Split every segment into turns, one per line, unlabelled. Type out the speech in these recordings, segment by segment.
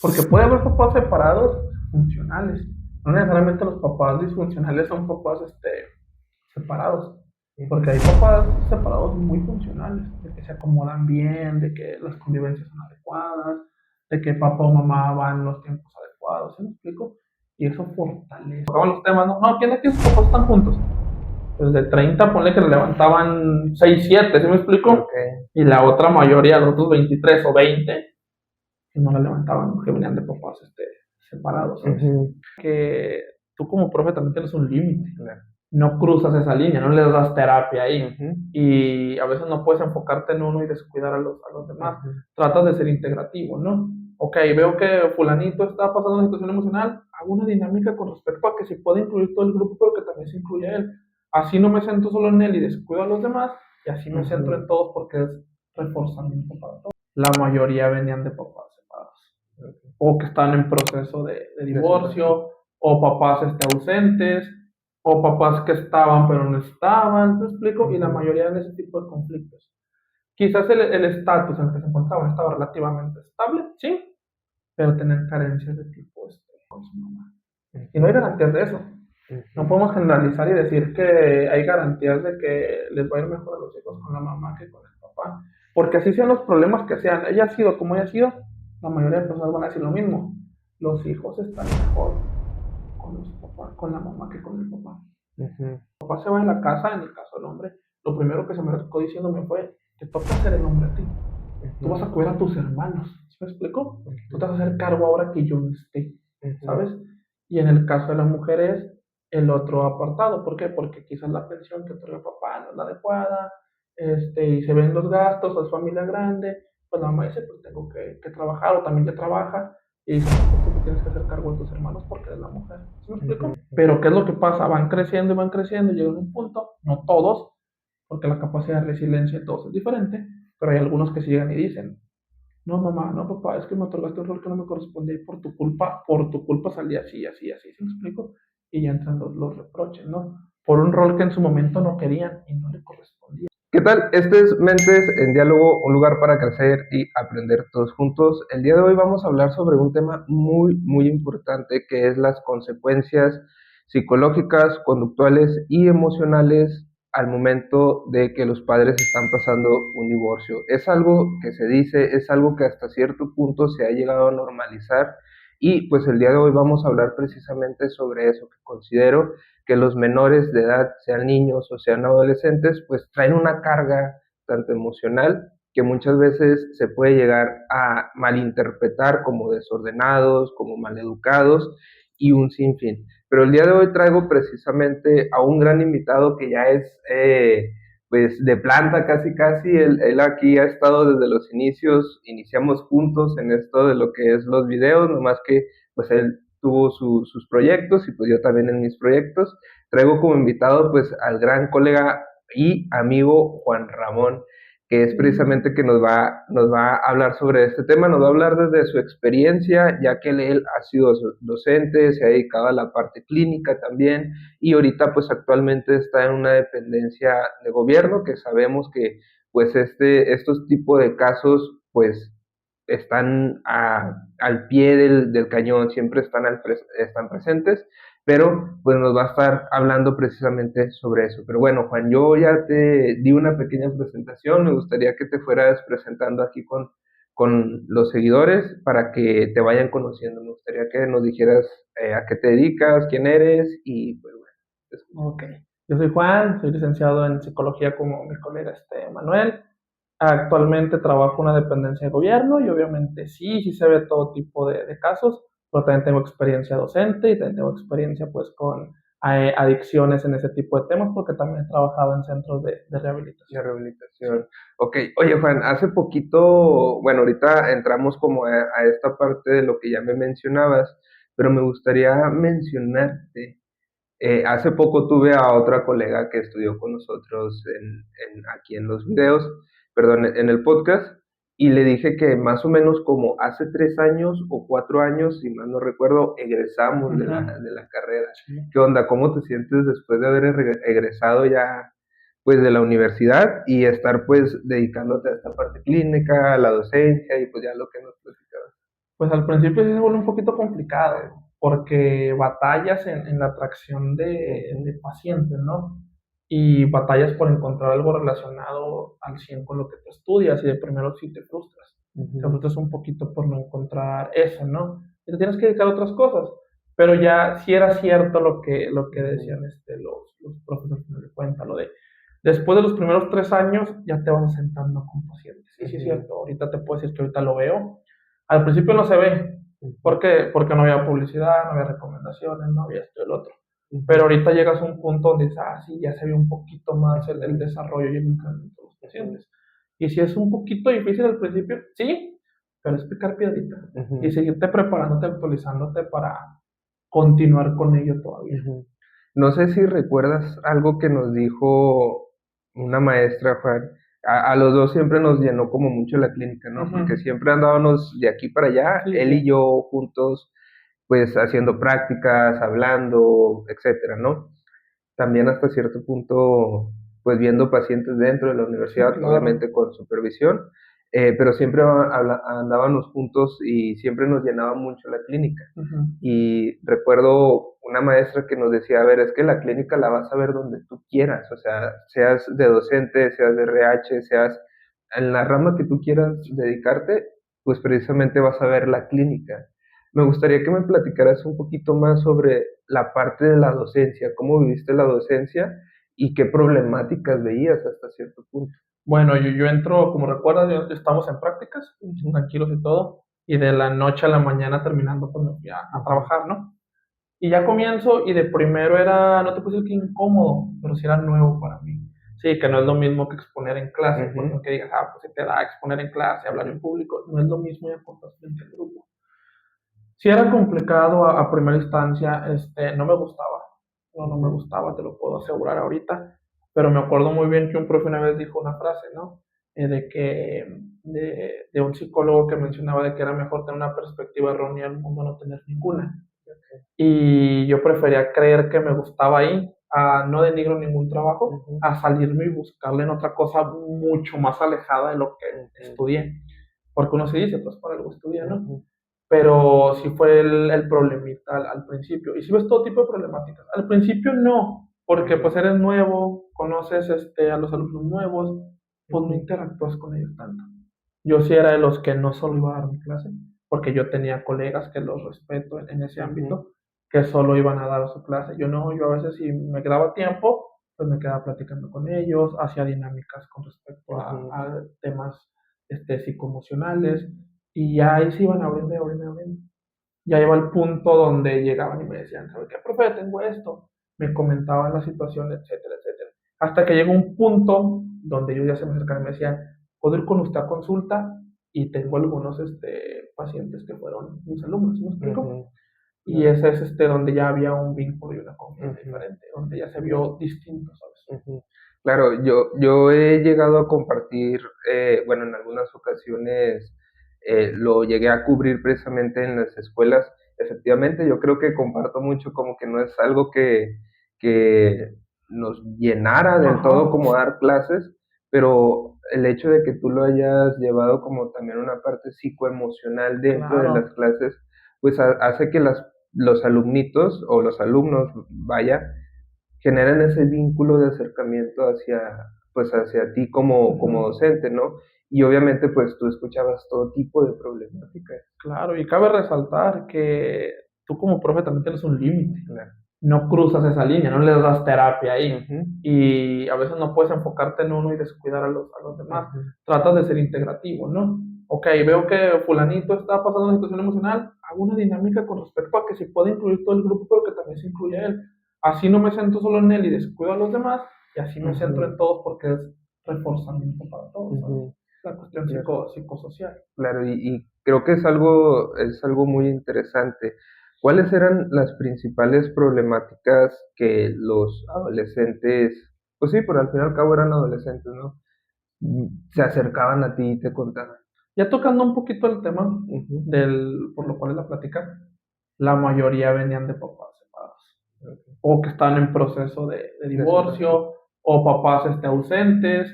Porque puede haber papás separados funcionales. No necesariamente los papás disfuncionales son papás separados. Porque hay papás separados muy funcionales, de que se acomodan bien, de que las convivencias son adecuadas, de que papá o mamá van en los tiempos adecuados, ¿sí me explico? Y eso fortalece. Tocaban los temas, no, no, ¿quién de aquí sus papás están juntos? Pues de 30, ponle que le levantaban 6 7, ¿sí me explico?
Okay.
Y la otra mayoría, los otros 23 o 20, que no la levantaban, que venían de papás separados, ¿sabes?
Ujú.
Que tú como profe también tienes un límite.
Claro.
No cruzas esa línea, no les das terapia ahí.
Ujú.
Y a veces no puedes enfocarte en uno y descuidar a los demás.
Ujú.
Tratas de ser integrativo, ¿no? Ok, veo que fulanito está pasando una situación emocional, hago una dinámica con respecto a que se puede incluir todo el grupo, pero que también se incluye a él. Así no me centro solo en él y descuido a los demás, y así me centro en todos porque es reforzamiento para todos. La mayoría venían de papás separados, o que están en proceso de divorcio, o papás ausentes, o papás que estaban pero no estaban, ¿te explico? Y la mayoría en ese tipo de conflictos. Quizás el estatus en el que se encontraban estaba relativamente estable, sí, pero tenían carencias de tipo con su mamá. Y no hay garantías de eso. No podemos generalizar y decir que hay garantías de que les va a ir mejor a los hijos con la mamá que con el papá. Porque así sean los problemas que sean, ella ha sido como ella ha sido, la mayoría de personas van a decir lo mismo. Los hijos están mejor con los papás, con la mamá que con el papá.
Ujú.
Papá se va en la casa, en el caso del hombre, lo primero que se me tocó diciéndome fue, te toca ser el hombre a ti. Tú vas a cuidar a tus hermanos. ¿Sí me explico? Tú te vas a hacer cargo ahora que yo no esté, ¿sabes? Y en el caso de las mujeres, el otro apartado. ¿Por qué? Porque quizás la pensión que otorga papá no es la adecuada, y se ven los gastos, es familia grande, pues la mamá dice, pues tengo que trabajar, o también ya trabaja, y dice, pues tú te tienes que hacer cargo de tus hermanos porque eres la mujer. ¿Sí me explico? Pero ¿qué es lo que pasa? Van creciendo, y llegan a un punto, no todos, porque la capacidad de resiliencia de todos es diferente, pero hay algunos que siguen y dicen, no mamá, no papá, es que me otorgaste un rol que no me correspondía y por tu culpa salí así, así, así, ¿sí me explico? Y ya entran los reproches, ¿no? Por un rol que en su momento no querían y no le correspondía.
¿Qué tal? Este es Mentes en Diálogo, un lugar para crecer y aprender todos juntos. El día de hoy vamos a hablar sobre un tema muy, muy importante que es las consecuencias psicológicas, conductuales y emocionales al momento de que los padres están pasando un divorcio. Es algo que se dice, es algo que hasta cierto punto se ha llegado a normalizar y pues el día de hoy vamos a hablar precisamente sobre eso que considero que los menores de edad, sean niños o sean adolescentes, pues traen una carga tanto emocional que muchas veces se puede llegar a malinterpretar como desordenados, como maleducados y un sinfín. Pero el día de hoy traigo precisamente a un gran invitado que ya es pues de planta casi casi, él aquí ha estado desde los inicios, iniciamos juntos en esto de lo que es los videos, nomás que pues él tuvo sus proyectos y pues yo también en mis proyectos. Traigo como invitado pues al gran colega y amigo Juan Ramón, que es precisamente que nos va a hablar sobre este tema, nos va a hablar desde su experiencia, ya que él ha sido docente, se ha dedicado a la parte clínica también, y ahorita pues actualmente está en una dependencia de gobierno, que sabemos que pues estos tipos de casos pues están al pie del cañón, siempre están presentes, pero pues nos va a estar hablando precisamente sobre eso. Pero bueno, Juan, yo ya te di una pequeña presentación, me gustaría que te fueras presentando aquí con los seguidores para que te vayan conociendo. Me gustaría que nos dijeras a qué te dedicas, quién eres y pues bueno.
Ok. Yo soy Juan, soy licenciado en psicología como mi colega Manuel. Actualmente trabajo en una dependencia de gobierno y obviamente sí se ve todo tipo de casos, pero también tengo experiencia docente y también tengo experiencia pues con adicciones en ese tipo de temas porque también he trabajado en centros de rehabilitación.
La rehabilitación. Ok, oye Juan, hace poquito, bueno, ahorita entramos como a esta parte de lo que ya me mencionabas, pero me gustaría mencionarte, hace poco tuve a otra colega que estudió con nosotros aquí en los videos, perdón, en el podcast, y le dije que más o menos como hace 3 años o 4 años, si mal no recuerdo, egresamos de la carrera.
Sí.
¿Qué onda? ¿Cómo te sientes después de haber egresado ya pues de la universidad y estar pues dedicándote a esta parte clínica, a la docencia y pues ya lo que nos platicabas?
Pues al principio sí se vuelve un poquito complicado, porque batallas en la atracción de pacientes, ¿no? Y batallas por encontrar algo relacionado al 100 con lo que tú estudias, y de primero sí te frustras. Te
Ujú,
frustras un poquito por no encontrar eso, ¿no? Y te tienes que dedicar a otras cosas. Pero ya sí era cierto lo que
ujú,
decían los profes al final de cuentas, lo de después de los primeros 3 años ya te vas asentando con pacientes. Y sí es
ujú,
cierto, ahorita te puedo decir que ahorita lo veo. Al principio no se ve. ¿Por
ujú,
qué? Porque no había publicidad, no había recomendaciones, no había esto y el otro. Pero
ujú,
ahorita llegas a un punto donde dices, ah, sí, ya se ve un poquito más el
ujú,
desarrollo y el incremento de los
ujú,
pacientes. Y si es un poquito difícil al principio, sí, pero es picar piedrita y
ujú,
seguirte preparándote, actualizándote para continuar con ello todavía.
ujú. No sé si recuerdas algo que nos dijo una maestra, Juan. A los dos siempre nos llenó como mucho la clínica, ¿no?
Ujú.
Porque siempre andábamos de aquí para allá,
Sí,
él
sí.
y yo juntos, pues haciendo prácticas, hablando, etcétera, ¿no? También hasta cierto punto, pues viendo pacientes dentro de la
Sí,
universidad,
claro.
obviamente con supervisión, pero siempre andábamos juntos y siempre nos llenaba mucho la clínica.
Ujú.
Y recuerdo una maestra que nos decía, a ver, es que la clínica la vas a ver donde tú quieras, o sea, seas de docente, seas de RH, seas en la rama que tú quieras dedicarte, pues precisamente vas a ver la clínica. Me gustaría que me platicaras un poquito más sobre la parte de la docencia, cómo viviste la docencia y qué problemáticas veías hasta cierto punto.
Bueno, yo entro, como recuerdas, estamos en prácticas,
Ujú,
tranquilos y todo, y de la noche a la mañana terminando, pues me fui a
ujú,
trabajar, ¿no? Y ya comienzo, y de primero era, no te puedo decir que incómodo, pero sí era nuevo para mí. Sí, que no es lo mismo que exponer en clase, porque
ujú,
aunque digas, ah, pues se te da exponer en clase, hablar en público, no es lo mismo ya cuando estás frente al grupo. Sí era complicado a primera instancia, no me gustaba, no me
ujú,
gustaba, te lo puedo asegurar ahorita, pero me acuerdo muy bien que un profe una vez dijo una frase, ¿no? De que, de un psicólogo que mencionaba de que era mejor tener una perspectiva errónea al mundo, no tener ninguna. Y yo prefería creer que me gustaba ahí, a no denigro ningún trabajo,
ujú,
a salirme y buscarle en otra cosa mucho más alejada de lo que
ujú,
estudié. Porque uno se dice, pues por algo estudia, ¿no?
ujú,
Pero sí fue el problemita al principio. Y sí ves todo tipo de problemáticas. Al principio no, porque
ujú,
pues eres nuevo, conoces a los alumnos nuevos, pues no
ujú,
interactúas con ellos tanto. Yo sí era de los que no solo iba a dar mi clase, porque yo tenía colegas que los respeto en ese
ujú,
ámbito, que solo iban a dar su clase. Yo no, yo a veces si me quedaba tiempo, pues me quedaba platicando con ellos, hacía dinámicas con respecto
ujú,
a temas psicoemocionales, y ya ahí se iban abriendo y abriendo y abriendo. Ya iba al punto donde llegaban y me decían, ¿sabe qué, profe? Tengo esto. Me comentaban la situación, etcétera, etcétera. Hasta que llegó un punto donde ellos ya se me acercaron y me decían, ¿puedo ir con usted a consulta? Y tengo algunos pacientes que fueron mis alumnos, ¿sí me explico?
ujú,
Y
claro,
ese es donde ya había un vínculo y una confianza
ujú,
diferente, donde ya se
claro.
vio distinto, ¿sabes?
Ujú. Claro, yo he llegado a compartir, bueno, en algunas ocasiones lo llegué a cubrir precisamente en las escuelas. Efectivamente, yo creo que comparto mucho como que no es algo que nos llenara del
Ajá,
todo como dar clases, pero el hecho de que tú lo hayas llevado como también una parte psicoemocional dentro de las
claro.
clases, pues hace que los alumnitos o los alumnos, vaya, generan ese vínculo de acercamiento hacia, pues hacia ti como
Ujú.
docente, ¿no? Y obviamente pues tú escuchabas todo tipo de problemáticas.
Claro, y cabe resaltar que tú como profe también tienes un límite.
Claro.
No cruzas esa línea, no les das terapia ahí.
Ujú,
Y a veces no puedes enfocarte en uno y descuidar a los demás.
ujú,
Tratas de ser integrativo, ¿no? Ok, veo que fulanito está pasando una situación emocional, hago una dinámica con respecto a que se puede incluir todo el grupo, pero que también se incluye a él. Así no me centro solo en él y descuido a los demás, y así me centro
ujú,
en todos porque es reforzamiento para todos, ¿sabes?
ujú,
La cuestión
claro,
psicosocial.
claro, y creo que es algo muy interesante. ¿Cuáles eran las principales problemáticas que los adolescentes, pues sí, pero al fin y al cabo eran adolescentes, ¿no? Se acercaban a ti y te contaban.
Ya tocando un poquito el tema
Ujú,
por lo cual es la plática, la mayoría venían de papás separados,
ok,
o que están en proceso de
de separación.
divorcio, o papás ausentes,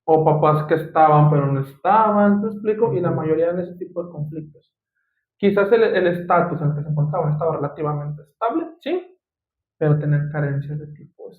o papás que estaban pero no estaban, ¿te explico? Y la
Ujú,
mayoría de ese tipo de conflictos. Quizás el estatus en el que se encontraban estaba relativamente estable, sí, pero tenían carencias de tipo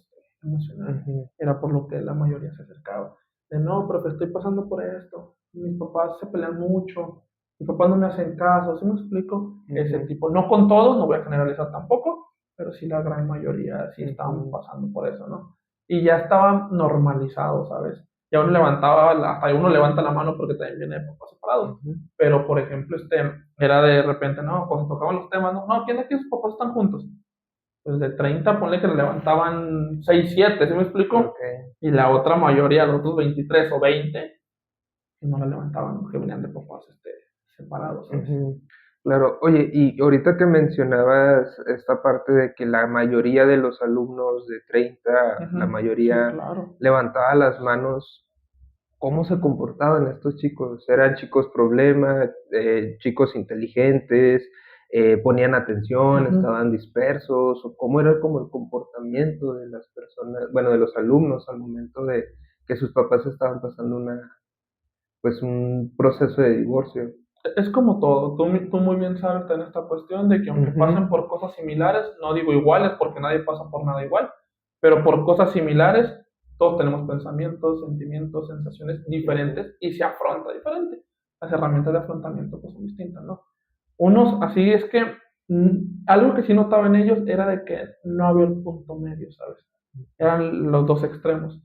emocional.
Ujú,
Era por lo que la mayoría se acercaba. De no, profe, estoy pasando por esto. Mis papás se pelean mucho. Mis papás no me hacen caso. ¿Sí me explico? Ese
ujú,
tipo, no con todos, no voy a generalizar tampoco, pero sí la gran mayoría sí estaban
ujú,
pasando por eso, ¿no? Y ya estaban normalizados, ¿sabes? Ya uno levantaba, hasta uno levanta la mano porque también viene de papás separados.
ujú,
Pero, por ejemplo, era de repente, no, cuando tocaban los temas, no, no, ¿quién de aquí sus papás están juntos? Pues de 30 ponle que le levantaban 6 7, ¿sí me explico?
ok,
Y la otra mayoría, los otros 23 o 20, que no la levantaban, que venían de papás separados, ¿sabes?
ujú. Claro, oye, y ahorita que mencionabas esta parte de que la mayoría de los alumnos de 30,
Ujú.
la
Sí,
mayoría
claro.
levantaba las manos, ¿cómo se comportaban estos chicos? ¿Eran chicos problema, chicos inteligentes, ponían atención,
Ujú.
estaban dispersos? ¿O cómo era como el comportamiento de las personas, bueno, de los alumnos al momento de que sus papás estaban pasando pues un proceso de divorcio?
Es como todo, tú muy bien sabes en esta cuestión de que aunque pasen
Ujú,
por cosas similares, no digo iguales porque nadie pasa por nada igual, pero por cosas similares, todos tenemos pensamientos, sentimientos, sensaciones
ujú,
diferentes y se afronta diferente. Las herramientas de afrontamiento pues son distintas, ¿no? Unos, así es que algo que sí notaba en ellos era de que no había un punto medio, ¿sabes? Eran los dos extremos,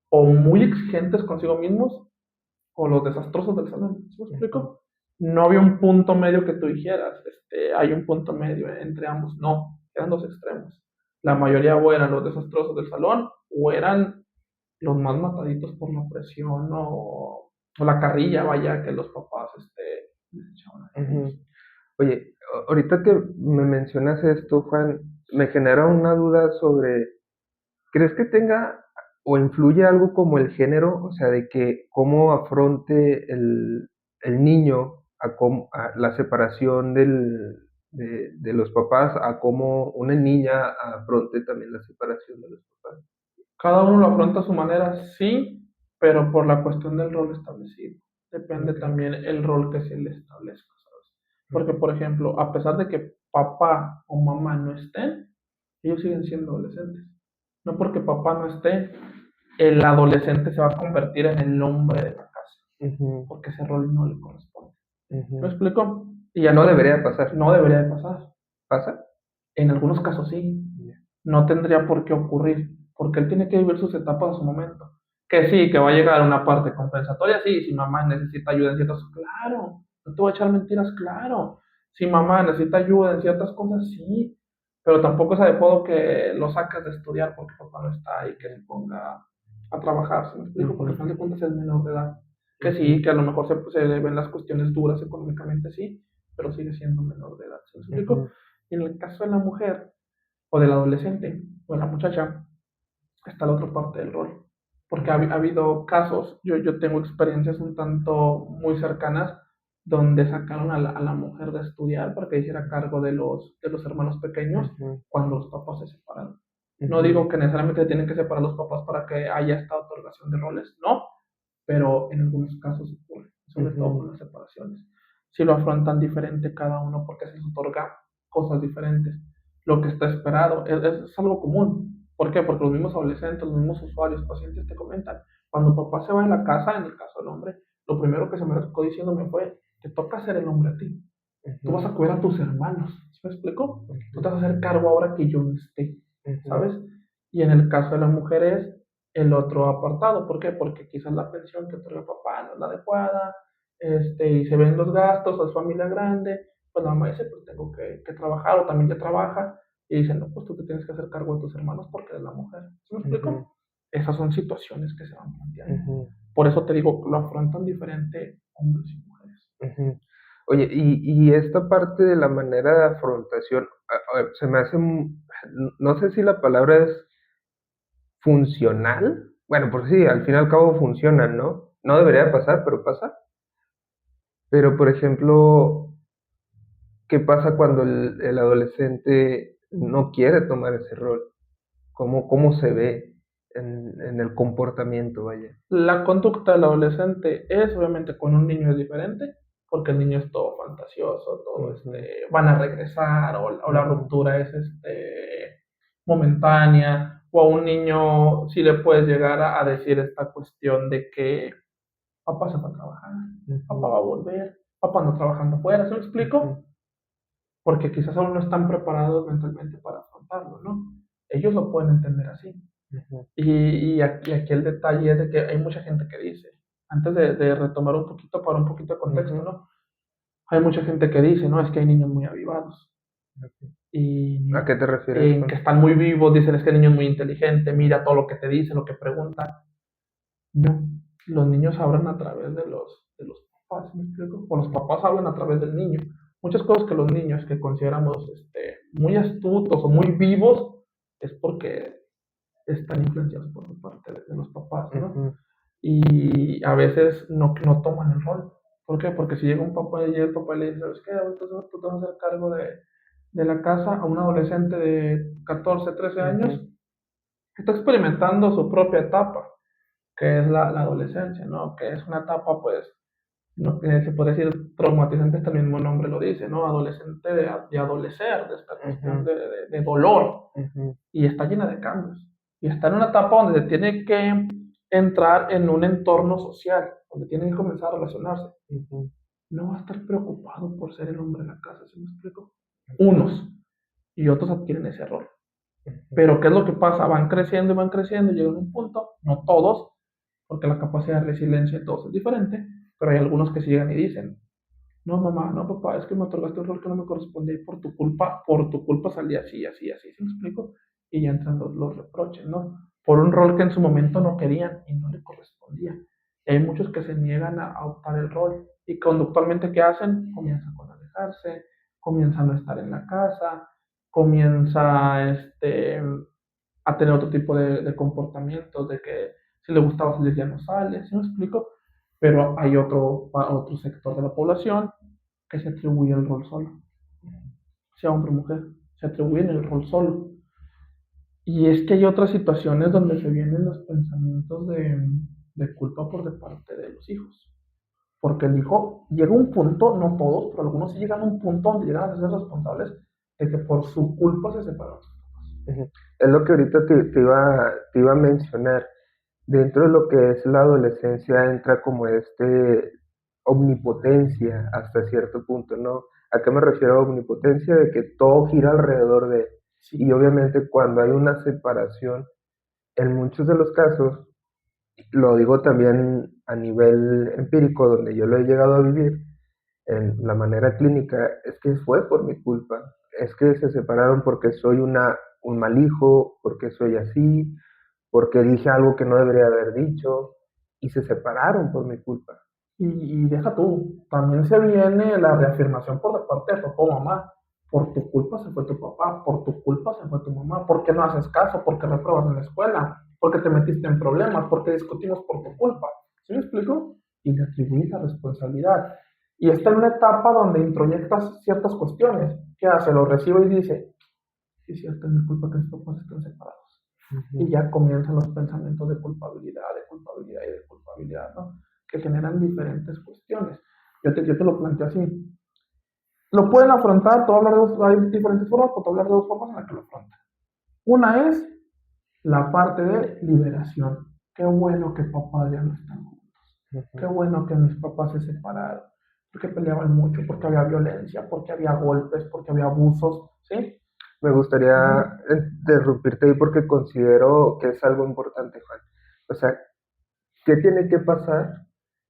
o muy exigentes consigo mismos o los desastrosos del salón. ¿Sí me
ujú,
explico? No había un punto medio que tú dijeras, hay un punto medio entre ambos. No, eran dos extremos. La mayoría o eran los desastrosos del salón o eran los más mataditos por la presión o la carrilla, vaya, que los papás les echaban a ellos.
ujú. Oye, ahorita que me mencionas esto, Juan, me genera una duda sobre, ¿crees que tenga o influye algo como el género? O sea, de que cómo afronte el niño a la separación de los papás, a cómo una niña afronte también la separación de los papás.
Cada uno lo afronta a su manera, sí, pero por la cuestión del rol establecido. Depende
Ok.
también el rol que se le establezca, ¿sabes? Porque,
Ujú,
por ejemplo, a pesar de que papá o mamá no estén, ellos siguen siendo adolescentes. No porque papá no esté, el adolescente se va a convertir en el hombre de la casa,
ujú,
porque ese rol no le corresponde. ¿Me
ujú.
explico? Y
No
esto
debería pasar.
no debería de pasar.
¿Pasa?
En algunos casos sí,
Ya.
no tendría por qué ocurrir, porque él tiene que vivir sus etapas a su momento. Que sí, que va a llegar a una parte compensatoria, sí, si mamá necesita ayuda en ciertas cosas, claro, no te voy a echar mentiras, claro. Si mamá necesita ayuda en ciertas cosas, sí, pero tampoco es adecuado que lo saques de estudiar porque papá no está y que se ponga a trabajar, ¿se me explico? Porque al
Ujú,
final de cuentas es menor de edad. Que sí,
ujú,
que a lo mejor se le ven las cuestiones duras económicamente, sí, pero sigue siendo menor de edad, ¿se me explico?
ujú,
Y en el caso de la mujer, o del adolescente o de la muchacha, está la otra parte del rol. Porque ha habido casos, yo tengo experiencias un tanto muy cercanas donde sacaron a la mujer de estudiar para que hiciera cargo de los hermanos pequeños
ujú,
cuando los papás se separaron. No
ujú,
digo que necesariamente tienen que separar los papás para que haya esta otorgación de roles, no, pero en algunos casos ocurre, sobre todo con
ujú,
las separaciones. Si lo afrontan diferente cada uno porque se les otorga cosas diferentes. Lo que está esperado es algo común. ¿Por qué? Porque los mismos adolescentes, los mismos usuarios, pacientes te comentan. Cuando papá se va en la casa, en el caso del hombre, lo primero que se me acercó diciéndome fue, te toca ser el hombre a ti. Tú vas
ujú,
a cuidar a tus hermanos. ¿Sí me explico? Tú te
ujú,
vas a hacer cargo ahora que yo no esté.
ujú,
¿Sabes? Y en el caso de las mujeres, el otro apartado. ¿Por qué? Porque quizás la pensión que otorga papá no es la adecuada, y se ven los gastos, es familia grande, pues la mamá dice, pues tengo que trabajar, o también ya trabaja, y dicen, no, pues tú te tienes que hacer cargo de tus hermanos porque eres la mujer. ¿Sí me
ujú,
explico? Esas son situaciones que se van planteando.
ujú,
Por eso te digo, lo afrontan diferente hombres y mujeres.
ujú. Oye, y esta parte de la manera de afrontación, se me hace, no sé si la palabra es funcional. Bueno, pues sí, al fin y al cabo funcionan, ¿no? No debería de pasar, pero pasa. Pero, por ejemplo, ¿qué pasa cuando el adolescente no quiere tomar ese rol? ¿Cómo se ve en el comportamiento, vaya?
La conducta del adolescente es, obviamente, con un niño es diferente, porque el niño es todo fantasioso, todo
Ujú,
van a regresar, o la
ujú,
ruptura es momentánea, o a un niño sí le puedes llegar a decir esta cuestión de que papá se va a trabajar, papá
ujú,
va a volver, papá no trabajando afuera, ¿se me
ujú,
explico? Porque quizás aún no están preparados mentalmente para afrontarlo, ¿no? Ellos lo pueden entender así.
ujú,
Y aquí el detalle es de que hay mucha gente que dice, antes de retomar un poquito, para un poquito de contexto,
ujú,
¿no? Hay mucha gente que dice, no, es que hay niños muy avivados
ujú. ¿A
y
qué te refieres
en que
con?
están muy vivos, dicen, es que el niño es muy inteligente, mira todo lo que te dice, lo que pregunta. No, los niños hablan a través de los papás, ¿me explico? O los papás hablan a través del niño. Muchas cosas que los niños que consideramos muy astutos o muy vivos es porque están influenciados por parte de los papás, ¿no?
Ujú,
Y a veces no toman el rol. ¿Por qué? Porque si llega un papá y el papá le dice, ¿sabes qué? Ahorita tú te vas a hacer cargo de la casa a un adolescente de 14, 13 años
ujú,
que está experimentando su propia etapa, que es la adolescencia, ¿no? Que es una etapa, pues, no, que se puede decir traumatizante, hasta el mismo nombre lo dice, ¿no? Adolescente de adolecer, de esta cuestión
ujú,
de dolor,
ujú,
y está llena de cambios. Y está en una etapa donde se tiene que entrar en un entorno social, donde tiene que comenzar a relacionarse.
ujú,
No va a estar preocupado por ser el hombre de la casa, ¿sí me explico? Unos y otros adquieren ese rol.
ujú,
Pero ¿qué es lo que pasa? Van creciendo y llegan a un punto, no todos, porque la capacidad de resiliencia de todos es diferente, pero hay algunos que sí llegan y dicen, no mamá, no papá, es que me otorgaste un rol que no me correspondía y por tu culpa salí así, así, así, ¿sí me explico? Y ya entran los reproches, ¿no? Por un rol que en su momento no querían y no le correspondía. Y hay muchos que se niegan a optar el rol y conductualmente, ¿qué hacen? Comienzan con alejarse, comienzan a no estar en la casa, comienza a tener otro tipo de comportamientos, de que si le gustaba salir ya no sale, ¿sí me explico? Pero hay otro sector de la población que se atribuye el rol solo, sea hombre o mujer, se atribuyen el rol solo. Y es que hay otras situaciones donde se vienen los pensamientos de culpa por de parte de los hijos. Porque el hijo llega a un punto, no todos, pero algunos sí llegan a un punto donde llegan a ser responsables de que por su culpa se separaron.
ujú. Es lo que ahorita te iba a mencionar. Dentro de lo que es la adolescencia entra como omnipotencia hasta cierto punto, ¿no? ¿A qué me refiero a omnipotencia? De que todo gira alrededor de él.
Sí,
Y obviamente cuando hay una separación, en muchos de los casos, lo digo también a nivel empírico, donde yo lo he llegado a vivir, en la manera clínica, es que fue por mi culpa. Es que se separaron porque soy un mal hijo, porque soy así, porque dije algo que no debería haber dicho, y se separaron por mi culpa.
y deja tú, también se viene la reafirmación por la parte de papá o mamá. Por tu culpa se fue tu papá, por tu culpa se fue tu mamá. ¿Por qué no haces caso? ¿Por qué repruebas en la escuela? ¿Por qué te metiste en problemas? ¿Por qué discutimos por tu culpa? ¿Sí me explico? Y le atribuís la responsabilidad. Y está en una etapa donde introyectas ciertas cuestiones. ¿Qué hace? Lo recibe y dice, sí, es cierto, es mi culpa que mis papás estén separados. Y
Ujú,
ya comienzan los pensamientos de culpabilidad y de culpabilidad, ¿no? Que generan diferentes cuestiones. Yo te lo planteo así. Lo pueden afrontar, te voy a hablar de dos, hay diferentes formas, pero te voy a hablar de dos formas en las que lo afrontan. Una es la parte de liberación. Qué bueno que papás ya no están juntos. Qué
ujú.
bueno que mis papás se separaron. Porque peleaban mucho, porque había violencia, porque había golpes, porque había abusos, ¿sí?
Me gustaría
Ujú.
interrumpirte ahí porque considero que es algo importante, Juan. O sea, ¿qué tiene que pasar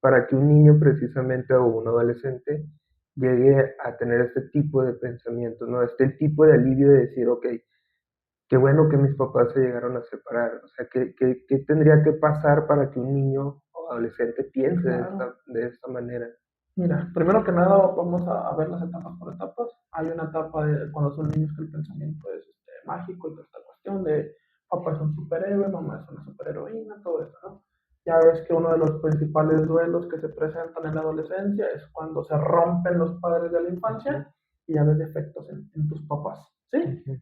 para que un niño precisamente o un adolescente llegue a tener este tipo de pensamientos, ¿no? Este tipo de alivio de decir, ok, qué bueno que mis papás se llegaron a separar. O sea, ¿qué tendría que pasar para que un niño o adolescente piense
Claro.
de esta manera?
Mira, primero que nada vamos a ver las etapas por etapas. Hay una etapa de cuando son niños que el pensamiento es mágico y toda esta cuestión de papá es un superhéroe, mamá es una superheroína, todo eso, ¿no? Ya ves que uno de los principales duelos que se presentan en la adolescencia es cuando se rompen los padres de la
Ujú,
infancia y ya ves defectos en tus papás, ¿sí?
ujú,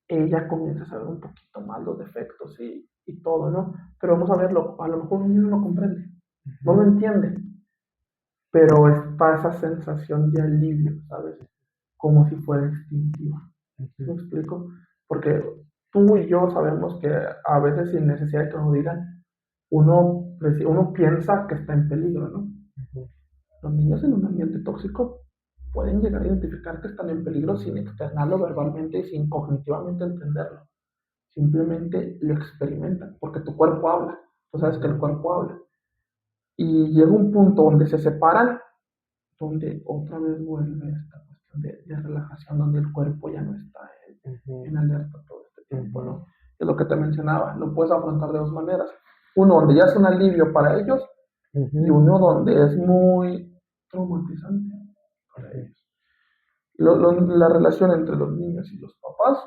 Y ya comienzas a ver un poquito más los defectos y todo, ¿no? Pero vamos a verlo, a lo mejor un niño no comprende, no lo
ujú,
entiende, pero está esa sensación de alivio, ¿sabes? Como si fuera instintiva. ¿Sí
Ujú,
me explico? Porque tú y yo sabemos que a veces sin necesidad de que nos digan, uno piensa que está en peligro, ¿no?
ujú,
Los niños en un ambiente tóxico pueden llegar a identificar que están en peligro sin externarlo verbalmente y sin cognitivamente entenderlo. Simplemente lo experimentan, porque tu cuerpo habla. Tú sabes que el
ujú,
cuerpo habla. Y llega un punto donde se separan, donde otra vez vuelve esta cuestión de relajación, donde el cuerpo ya no está
ujú,
en alerta todo este tiempo,
ujú,
¿no? Es lo que te mencionaba, lo puedes afrontar de dos maneras. Uno donde ya es un alivio para ellos y
ujú,
uno donde es muy traumatizante para
ujú,
ellos. La relación entre los niños y los papás,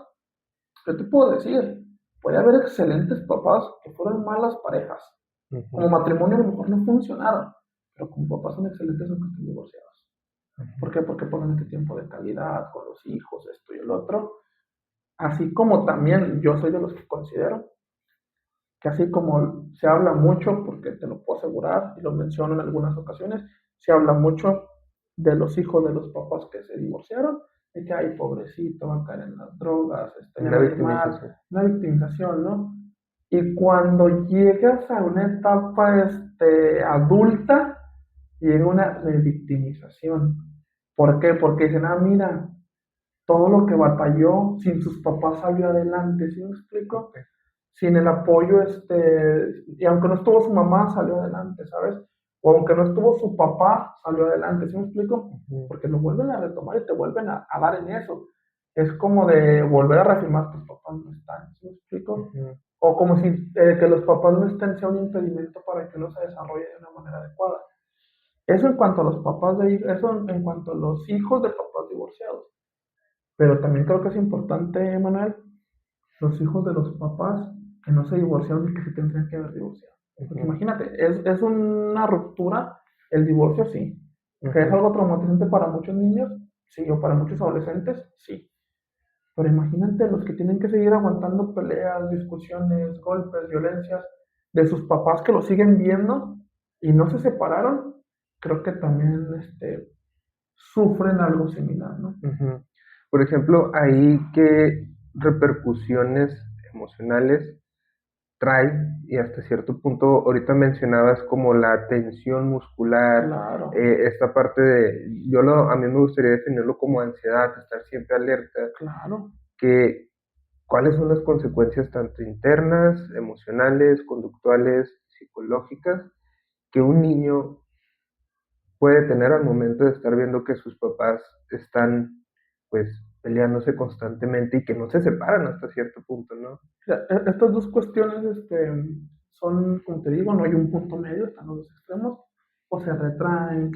¿qué te puedo decir? Puede haber excelentes papás que fueron malas parejas. Como
ujú,
matrimonio a lo mejor no funcionaron, pero como papás son excelentes aunque estén divorciados. ¿Por
ujú,
qué? Porque ponen este tiempo de calidad con los hijos, esto y el otro. Así como también yo soy de los que considero que así como se habla mucho, porque te lo puedo asegurar y lo menciono en algunas ocasiones, se habla mucho de los hijos de los papás que se divorciaron, de que, ay, pobrecito, va a caer en las drogas, ya
una
le va a ir mal,
victimización.
una victimización, ¿no? Y cuando llegas a una etapa adulta, llega una revictimización. ¿Por qué? Porque dicen, ah, mira, todo lo que batalló sin sus papás salió adelante, ¿sí me explico?
Ok.
Sin el apoyo, y aunque no estuvo su mamá, salió adelante, ¿sabes? O aunque no estuvo su papá, salió adelante, ¿sí me explico?
Ujú,
Porque lo vuelven a retomar y te vuelven a dar en eso. Es como de volver a reafirmar, tus papás no están, ¿sí me explico?
ujú,
O como si que los papás no estén sea un impedimento para que uno se desarrolle de una manera adecuada. Eso en cuanto a los papás eso en cuanto a los hijos de papás divorciados. Pero también creo que es importante, Manuel, los hijos de los papás que no se divorciaron y que se tendrían que haber divorciado. Porque
ujú,
imagínate, es una ruptura, el divorcio sí, que es
ujú.
algo traumatizante para muchos niños, sí, o para muchos adolescentes, sí. Pero imagínate los que tienen que seguir aguantando peleas, discusiones, golpes, violencias de sus papás que lo siguen viendo y no se separaron, creo que también sufren algo similar, ¿no?
Ujú. Por ejemplo, ahí qué repercusiones emocionales trae y hasta cierto punto, ahorita mencionabas como la tensión muscular,
Claro,
esta parte de, a mí me gustaría definirlo como ansiedad, estar siempre alerta,
claro.
que cuáles son las consecuencias tanto internas, emocionales, conductuales, psicológicas, que un niño puede tener al momento de estar viendo que sus papás están pues peleándose constantemente y que no se separan hasta cierto punto, ¿no?
Sea, estas dos cuestiones son, como te digo, no hay un punto medio, están los dos extremos, o se retraen,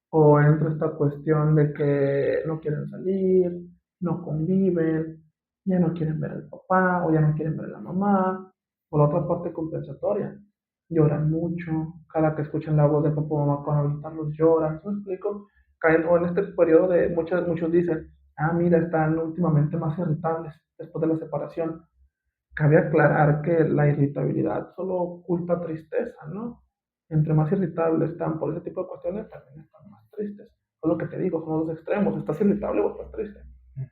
o entra esta cuestión de que no quieren salir, no conviven, ya no quieren ver al papá, o ya no quieren ver a la mamá, o la otra parte compensatoria, lloran mucho, cada que escuchan la voz de papá o mamá cuando visitarlos lloran, ¿sí me explico? Caen, o en este periodo de muchos dicen, ah, mira, están últimamente más irritables después de la separación. Cabe aclarar que la irritabilidad solo oculta tristeza, ¿no? Entre más irritables están por ese tipo de cuestiones, también están más tristes. Es lo que te digo, son los dos extremos. ¿Estás irritable o estás triste?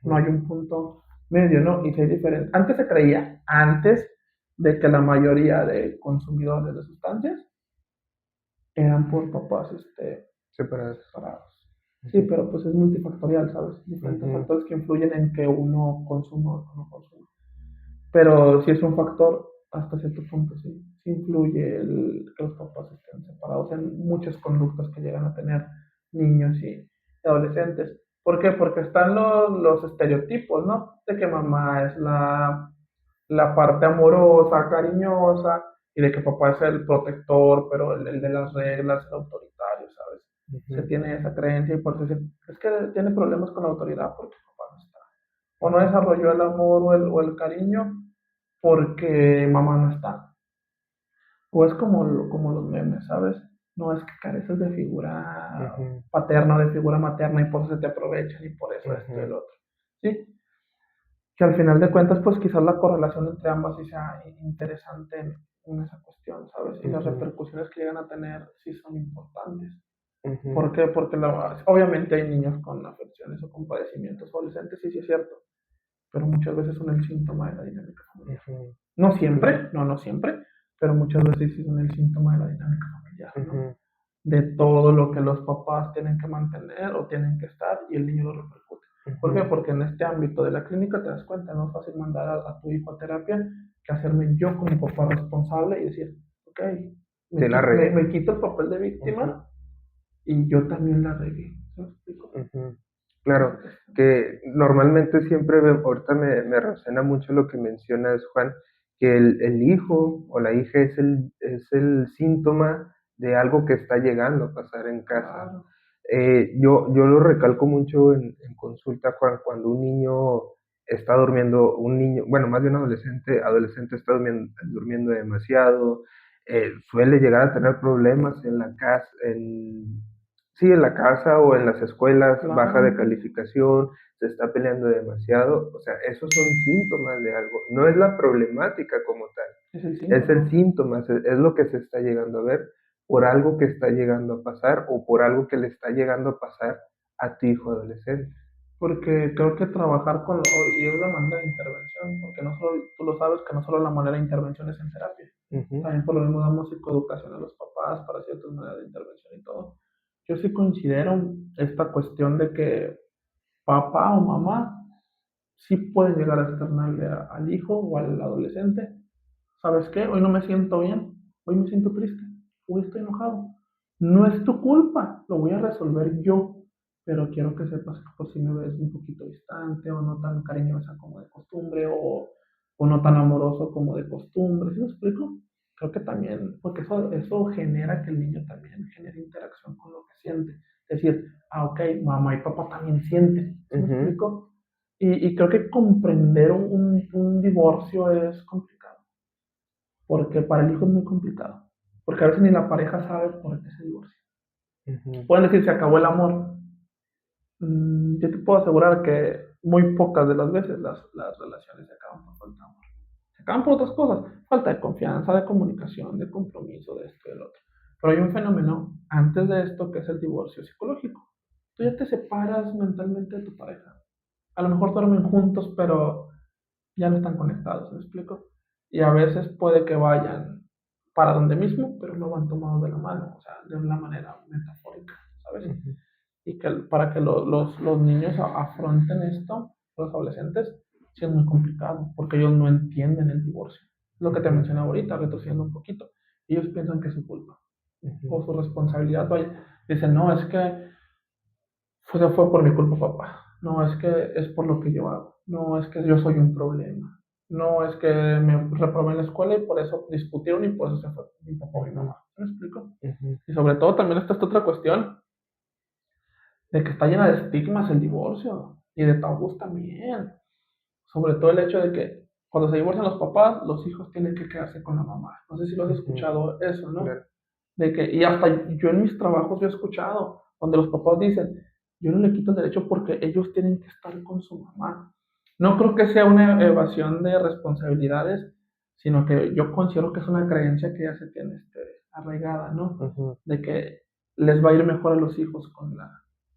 No hay
Ujú,
un punto medio, ¿no? Y si hay diferente. Antes se creía, antes de que la mayoría de consumidores de sustancias eran por papás
separados.
separados. Sí,
Ujú,
pero pues es multifactorial, ¿sabes? Diferentes
ujú,
factores que influyen en que uno consuma o no consuma. Pero sí es un factor, hasta cierto punto, sí, sí influye que los papás estén separados en muchas conductas que llegan a tener niños y adolescentes. ¿Por qué? Porque están los estereotipos, ¿no? De que mamá es la parte amorosa, cariñosa, y de que papá es el protector, pero el de las reglas, el autoritario, ¿sabes? Se
ujú,
tiene esa creencia y por eso es que tiene problemas con la autoridad porque papá no está. O no
ujú,
desarrolló el amor o el cariño porque mamá no está. O es como los memes, ¿sabes? No es que careces de figura
ujú,
paterna o de figura materna y por eso se te aprovechan y por eso esto y
ujú,
el otro. ¿Sí? Que al final de cuentas, pues quizás la correlación entre ambas sí sea interesante en esa cuestión, ¿sabes? Y las
ujú.
repercusiones que llegan a tener sí son importantes.
Ujú,
¿Por qué? Porque obviamente hay niños con afecciones o con padecimientos adolescentes, sí, sí es cierto, pero muchas veces son el síntoma de la dinámica familiar.
ujú,
No
claro,
siempre, no, no siempre, pero muchas veces sí son el síntoma de la dinámica familiar, ¿no?
ujú,
De todo lo que los papás tienen que mantener o tienen que estar y el niño lo repercute. ¿Por qué?
ujú.
Porque en este ámbito de la clínica te das cuenta, no es fácil mandar a tu hijo a terapia que hacerme yo como papá responsable y decir, ok,
Sí, la regué.
me quito el papel de
Ujú,
víctima y yo también la regué. ¿Sí me explico?
ujú.
Esa
Claro,
cuestión.
que normalmente siempre ahorita me resuena mucho lo que mencionas, Juan, que el hijo o la hija es el síntoma de algo que está llegando a pasar en casa.
Claro,
Yo lo recalco mucho en consulta, Juan, cuando un niño está durmiendo, un niño, bueno, más bien adolescente está durmiendo demasiado, suele llegar a tener problemas en la casa, sí, en la casa o en las escuelas, baja de
claro,
calificación, se está peleando demasiado, o sea, esos son síntomas de algo, no es la problemática como tal,
es el
es el
síntoma.
síntoma, es lo que se está llegando a ver por algo que está llegando a pasar o por algo que le está llegando a pasar a tu hijo adolescente.
Porque creo que trabajar y es la manera de intervención, porque no solo, tú lo sabes que no solo la manera de intervención es en terapia,
Ujú,
también por lo mismo damos psicoeducación a los papás para ciertas maneras de intervención y todo. Yo sí considero esta cuestión de que papá o mamá sí pueden llegar a externarle al hijo o al adolescente, ¿sabes qué? Hoy no me siento bien, hoy me siento triste, hoy estoy enojado. No es tu culpa, lo voy a resolver yo, pero quiero que sepas que por si me ves un poquito distante o no tan cariñosa como de costumbre o no tan amoroso como de costumbre, ¿sí me explico? Creo que también, porque eso genera que el niño también genere interacción con lo que siente. Es decir, ah, ok, mamá y papá también sienten, ¿sí me
ujú,
explico? Y creo que comprender un divorcio es complicado, porque para el hijo es muy complicado, porque a veces ni la pareja sabe por qué se divorcia.
ujú,
Pueden decir, se acabó el amor. Yo te puedo asegurar que muy pocas de las veces las relaciones se acaban por falta de amor. Se acaban por otras cosas, falta de confianza, de comunicación, de compromiso, de esto y del otro. Pero hay un fenómeno antes de esto que es el divorcio psicológico. Tú ya te separas mentalmente de tu pareja. A lo mejor duermen juntos, pero ya no están conectados, ¿me explico? Y a veces puede que vayan para donde mismo, pero no van tomados de la mano, o sea, de una manera metafórica, ¿sabes?
ujú,
Y que para que los niños afronten esto, los adolescentes, sí es muy complicado, porque ellos no entienden el divorcio. Lo que te
ujú,
mencioné ahorita, retrocediendo un poquito. Ellos piensan que es su culpa o
ujú,
su responsabilidad. Vaya. Dicen, no, es que fue por mi culpa, papá. No, es que es por lo que yo hago. No, es que yo soy un problema. No, es que me reprobé en la escuela y por eso discutieron y por eso se fue mi papá o mi
ujú,
mamá. ¿Me explico?
ujú,
Y sobre todo también está esta otra cuestión de que está llena de estigmas el divorcio y de tabús también. Sobre todo el hecho de que cuando se divorcian los papás, los hijos tienen que quedarse con la mamá. No sé si lo has
ujú,
escuchado eso, ¿no?
claro,
De que, y hasta yo en mis trabajos yo he escuchado donde los papás dicen, yo no le quito el derecho porque ellos tienen que estar con su mamá. No creo que sea una evasión de responsabilidades, sino que yo considero que es una creencia que ya se tiene arraigada, ¿no?
ujú,
De que les va a ir mejor a los hijos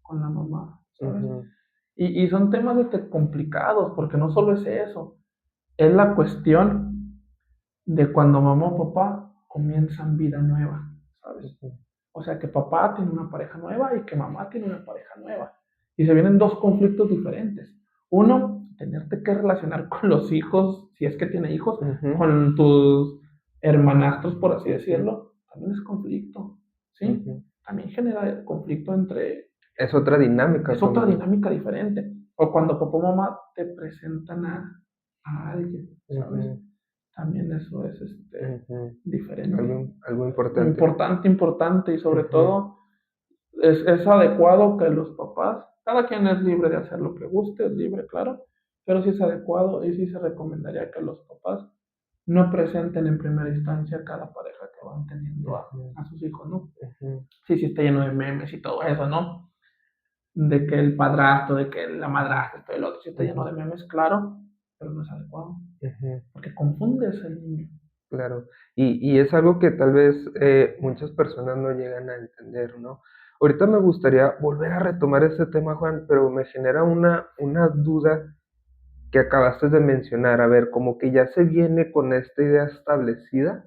con la mamá, ¿sabes?
ujú,
Y son temas complicados, porque no solo es eso, es la cuestión de cuando mamá o papá comienzan vida nueva, ¿sabes?
ujú,
O sea, que papá tiene una pareja nueva y que mamá tiene una pareja nueva. Y se vienen dos conflictos diferentes. Uno, tenerte que relacionar con los hijos, si es que tiene hijos,
ujú,
con tus hermanastros, por así
ujú,
decirlo, también es conflicto, ¿sí?
ujú.
También genera conflicto entre,
Es otra dinámica
es otra
como...
dinámica diferente. O cuando papá o mamá te presentan a alguien, ¿sabes?
Ujú,
También eso es
ujú.
diferente.
Algo importante.
Importante, importante y sobre
Ujú,
todo es adecuado que los papás, cada quien es libre de hacer lo que guste, es libre, claro, pero sí es adecuado y sí se recomendaría que los papás no presenten en primera instancia cada pareja que van teniendo
ujú,
a sus hijos, ¿no?
ujú,
Sí, sí está lleno de memes y todo eso, ¿no? De que el padrastro, de que la madrastra, esto y lo otro, sí está lleno
ujú,
de memes, claro, pero no es adecuado,
ujú.
porque confundes al niño.
Claro, y es algo que tal vez muchas personas no llegan a entender, ¿no? Ahorita me gustaría volver a retomar este tema, Juan, pero me genera una duda que acabaste de mencionar. A ver, como que ya se viene con esta idea establecida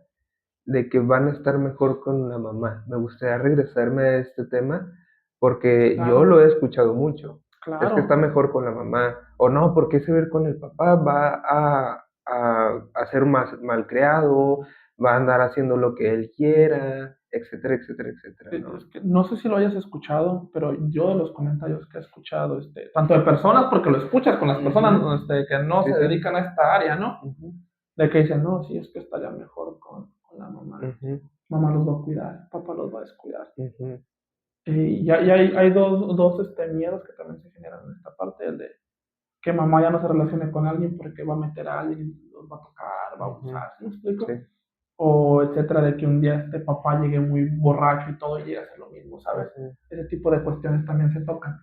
de que van a estar mejor con la mamá. Me gustaría regresarme a este tema porque yo lo
Claro,
he escuchado mucho. Es que está
claro.
mejor con la mamá. O no, porque se ver con el papá va a ser más malcriado, va a andar haciendo lo que él quiera, etcétera, etcétera, etcétera,
Es
¿no?
que no sé si lo hayas escuchado, pero yo de los comentarios que he escuchado, tanto de personas, porque lo escuchas con las
Ujú.
personas que no
Sí,
se
sí.
dedican a esta área, ¿no?
Ujú,
De que dicen, no, sí, es que estaría mejor con la mamá.
ujú,
Mamá los va a cuidar, papá los va a descuidar.
ujú,
Y hay dos miedos que también se generan en esta parte, el de que mamá ya no se relacione con alguien porque va a meter a alguien, los va a tocar, va a
ujú.
abusar, ¿sí me explico?
Sí.
O etcétera, de que un día este papá llegue muy borracho y todo y llegue a hacer lo mismo, ¿sabes?
Ujú,
Ese tipo de cuestiones también se tocan.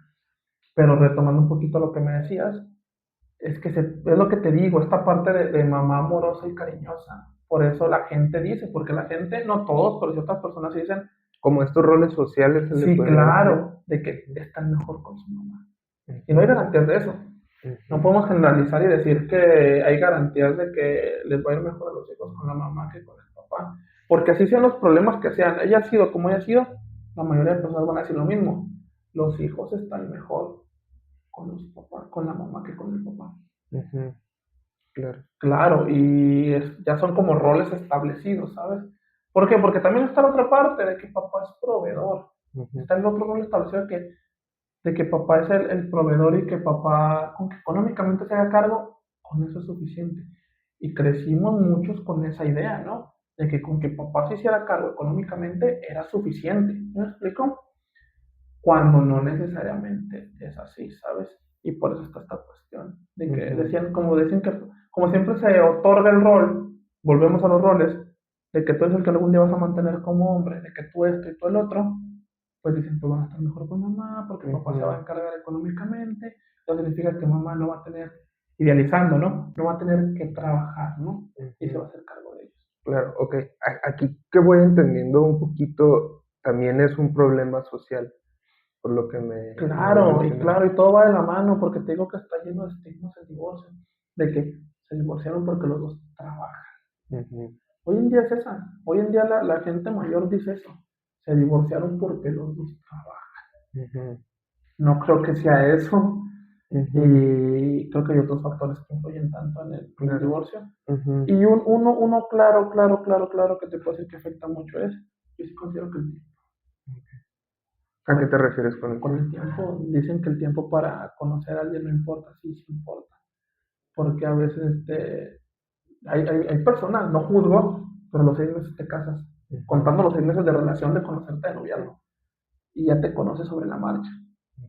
Pero retomando un poquito lo que me decías, es lo que te digo, esta parte de mamá amorosa y cariñosa. Por eso la gente dice, porque la gente, no todos, pero ciertas personas sí dicen,
como estos roles sociales se le
sí,
podría decir.
claro, de que
Ujú,
están mejor con su mamá. Y no hay
ujú,
garantías de eso. No
ujú,
podemos generalizar y decir que hay garantías de que les va a ir mejor a los hijos con la mamá que con el papá. Porque así sean los problemas que sean, ella ha sido como ella ha sido, la mayoría de personas van a decir lo mismo. Los hijos están mejor con los papás, con la mamá que con el papá.
ujú. Claro.
Claro, y ya son como roles establecidos, ¿sabes? ¿Por qué? Porque también está la otra parte de que papá es proveedor.
Ujú,
Está el otro rol establecido de que papá es el proveedor y que papá, con que económicamente se haga cargo, con eso es suficiente. Y crecimos muchos con esa idea, ¿no? De que con que papá se hiciera cargo económicamente era suficiente. ¿Me explico? Cuando no necesariamente es así, ¿sabes? Y por eso está esta cuestión de que
ujú,
decían, como dicen que, como siempre se otorga el rol, volvemos a los roles, de que tú eres el que algún día vas a mantener como hombre, de que tú esto y tú el otro, pues dicen, pues van a estar mejor con mamá, porque papá se va a
ujú,
encargar económicamente, eso significa que mamá no va a tener, idealizando, ¿no? No va a tener que trabajar, ¿no? Y se va
ujú.
a hacer cargo de ellos.
Claro, ok. Aquí que voy entendiendo un poquito, también es un problema social, por lo que me
Claro,
mencionas.
y todo va de la mano, porque te digo que está lleno de estigmas el divorcio, de que se divorciaron porque los dos trabajan.
Ujú,
Hoy en día es esa, hoy en día la gente mayor dice eso, se divorciaron porque los dos trabajan.
ujú,
No creo que sea eso,
ujú.
y creo que hay otros factores que influyen tanto en el
Claro.
divorcio.
Ujú.
Y uno claro, claro, claro, claro que te puedo decir que afecta mucho es, yo sí considero que el tiempo.
¿A qué
Por,
te refieres con el
con el
tiempo?
tiempo, dicen que el tiempo para conocer a alguien no importa, sí, sí importa. Porque a veces hay personas, no juzgo, pero los 6 meses te casas,
Ujú,
contando los 6 meses de relación de conocerte de noviazgo, y ya te conoces sobre la marcha.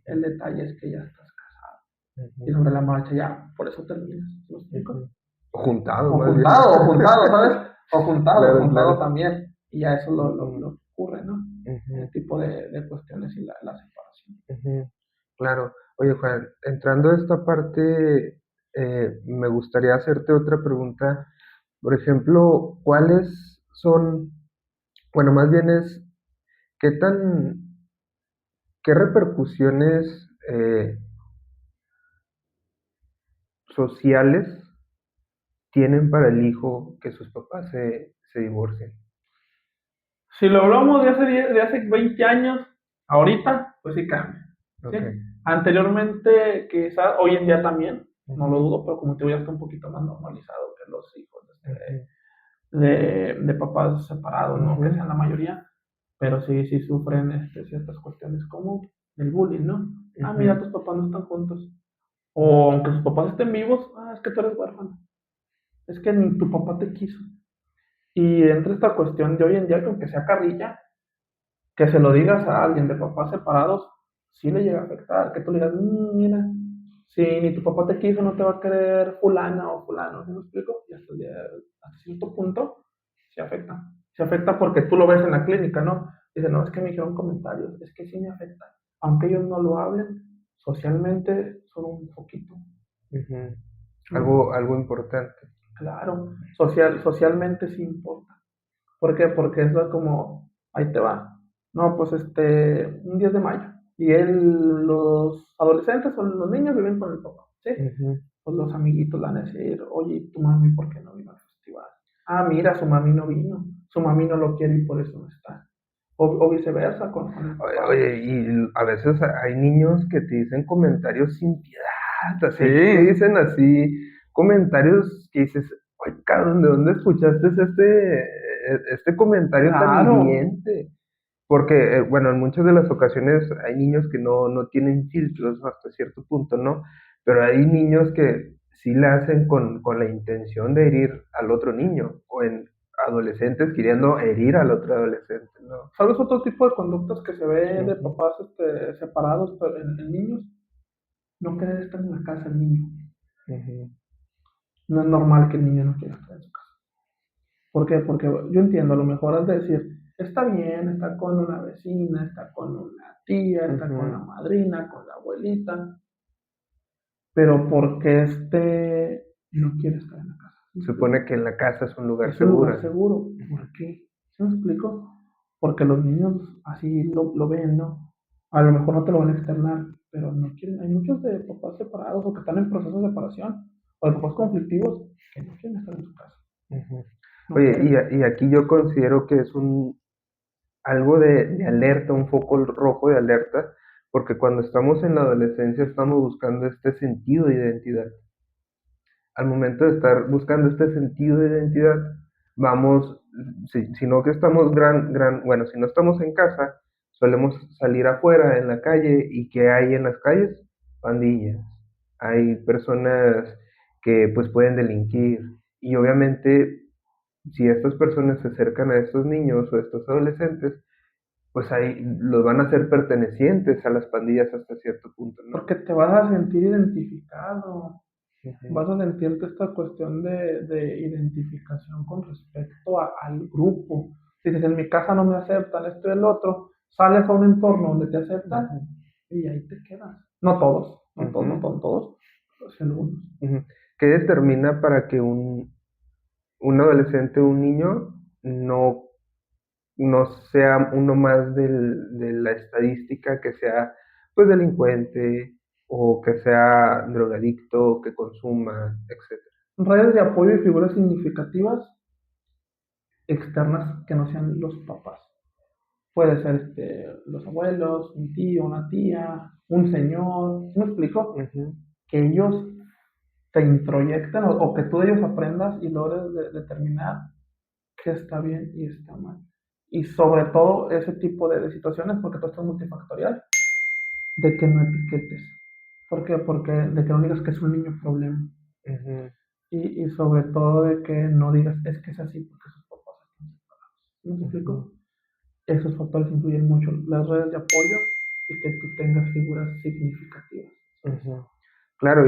El detalle es que ya estás casado, y
ujú,
sobre la marcha ya, por eso terminas, ¿sí ¿me explico?
ujú. Juntado, más bien.
O juntado, ¿sabes? O
Claro,
juntado
claro.
también, y ya eso
Ujú,
lo que ocurre, ¿no? Ese
ujú,
tipo de cuestiones y la separación.
ujú. Claro. Oye, Juan, entrando a esta parte, me gustaría hacerte otra pregunta. Por ejemplo, ¿cuáles son, bueno, más bien es, qué tan, qué repercusiones sociales tienen para el hijo que sus papás se divorcien?
Si lo hablamos de hace 20 años, ahorita, pues sí cambia. ¿Sí?
Ok.
Anteriormente, quizás, hoy en día también, no lo
Ujú,
dudo, pero como te digo, ya está un poquito más normalizado que los hijos
ujú,
de papás separados, ¿no? Que
ujú,
sean la mayoría, pero sí, sí sufren ciertas cuestiones como el bullying, ¿no? Ah, mira,
ujú,
tus papás no están juntos. O aunque sus papás estén vivos, ah, es que tú eres huérfano. Es que ni tu papá te quiso. Y entre esta cuestión de hoy en día, que aunque sea carrilla, que se lo digas a alguien de papás separados, sí le llega a afectar. Que tú le digas, mira, si ni tu papá te quiso, no te va a querer fulana o fulano, ¿sí me explico? Y hasta cierto punto se afecta. Se afecta porque tú lo ves en la clínica, ¿no? Dice, no, es que me dijeron comentarios, es que sí me afecta. Aunque ellos no lo hablen, socialmente son un poquito.
ujú.
¿No?
Algo importante.
Claro, socialmente sí importa. ¿Por qué? Porque eso es como, ahí te va. No, pues un 10 de mayo. Y los adolescentes o los niños viven con el papá, ¿sí?
Ujú.
Pues los amiguitos van a decir, oye, tu mami, ¿por qué no vino al festival? Ah, mira, su mami no vino, su mami no lo quiere y por eso no está. O viceversa con el
Oye,
papá.
oye, y a veces hay niños que te dicen comentarios sin piedad, así que
Sí,
dicen así, comentarios que dices, oye, cabrón, ¿de dónde escuchaste este comentario tan
claro.
hiriente? Porque, bueno, en muchas de las ocasiones hay niños que no tienen filtros hasta cierto punto, ¿no? Pero hay niños que sí la hacen con la intención de herir al otro niño, o en adolescentes queriendo herir al otro adolescente, ¿no?
¿Sabes otro tipo de conductas que se ve de
Ujú,
papás separados pero en niños? No querer estar en la casa el niño.
ujú,
No es normal que el niño no quiera estar en su casa. ¿Por qué? Porque yo entiendo, a lo mejor has de decir, está bien, está con una vecina, está con una tía, está con la
ujú.
madrina, con la abuelita, pero ¿por qué no quiere estar en la casa? ¿Me
Supone
explico?
que en la casa es un lugar
Es un lugar
seguro.
seguro. ¿Por qué? ¿Sí me explico? Porque los niños así lo ven, ¿no? A lo mejor no te lo van a externar, pero no quieren. Hay muchos de papás separados o que están en proceso de separación o de papás conflictivos que no quieren estar en su casa.
Ujú.
No
Oye,
quieren.
y aquí yo considero que es algo de alerta, un foco rojo de alerta, porque cuando estamos en la adolescencia estamos buscando este sentido de identidad. Al momento de estar buscando este sentido de identidad, vamos, si no que estamos bueno, si no estamos en casa, solemos salir afuera en la calle y ¿qué hay en las calles? Pandillas. Hay personas que pues pueden delinquir y obviamente si estas personas se acercan a estos niños o a estos adolescentes, pues ahí los van a hacer pertenecientes a las pandillas hasta cierto punto, ¿no?
Porque te vas a sentir identificado.
Ujú,
Vas a sentirte esta cuestión de identificación con respecto al grupo. Dices, en mi casa no me aceptan esto y el otro, sales a un entorno donde te aceptan
ujú,
y ahí te quedas. No todos, no todos, no
ujú,
todos, no todos, pero sí algunos.
ujú. ¿Qué determina para que un adolescente o un niño no sea uno más de la estadística que sea pues delincuente o que sea drogadicto, que consuma, etcétera?
Redes de apoyo y figuras significativas externas que no sean los papás. Puede ser los abuelos, un tío, una tía, un señor. ¿Sí me explico?
Ujú,
Que ellos te introyecten o que tú de ellos aprendas y logres determinar qué está bien y está mal. Y sobre todo ese tipo de situaciones, porque todo esto es multifactorial, de que no etiquetes. ¿Por qué? Porque de que no digas que es un niño problema.
ujú,
Y sobre todo de que no digas es que es así porque sus papás están separados. ¿Sí me
ujú,
explico? Esos factores influyen mucho. Las redes de apoyo y que tú tengas figuras significativas. ¿Sabes?
ujú. Claro,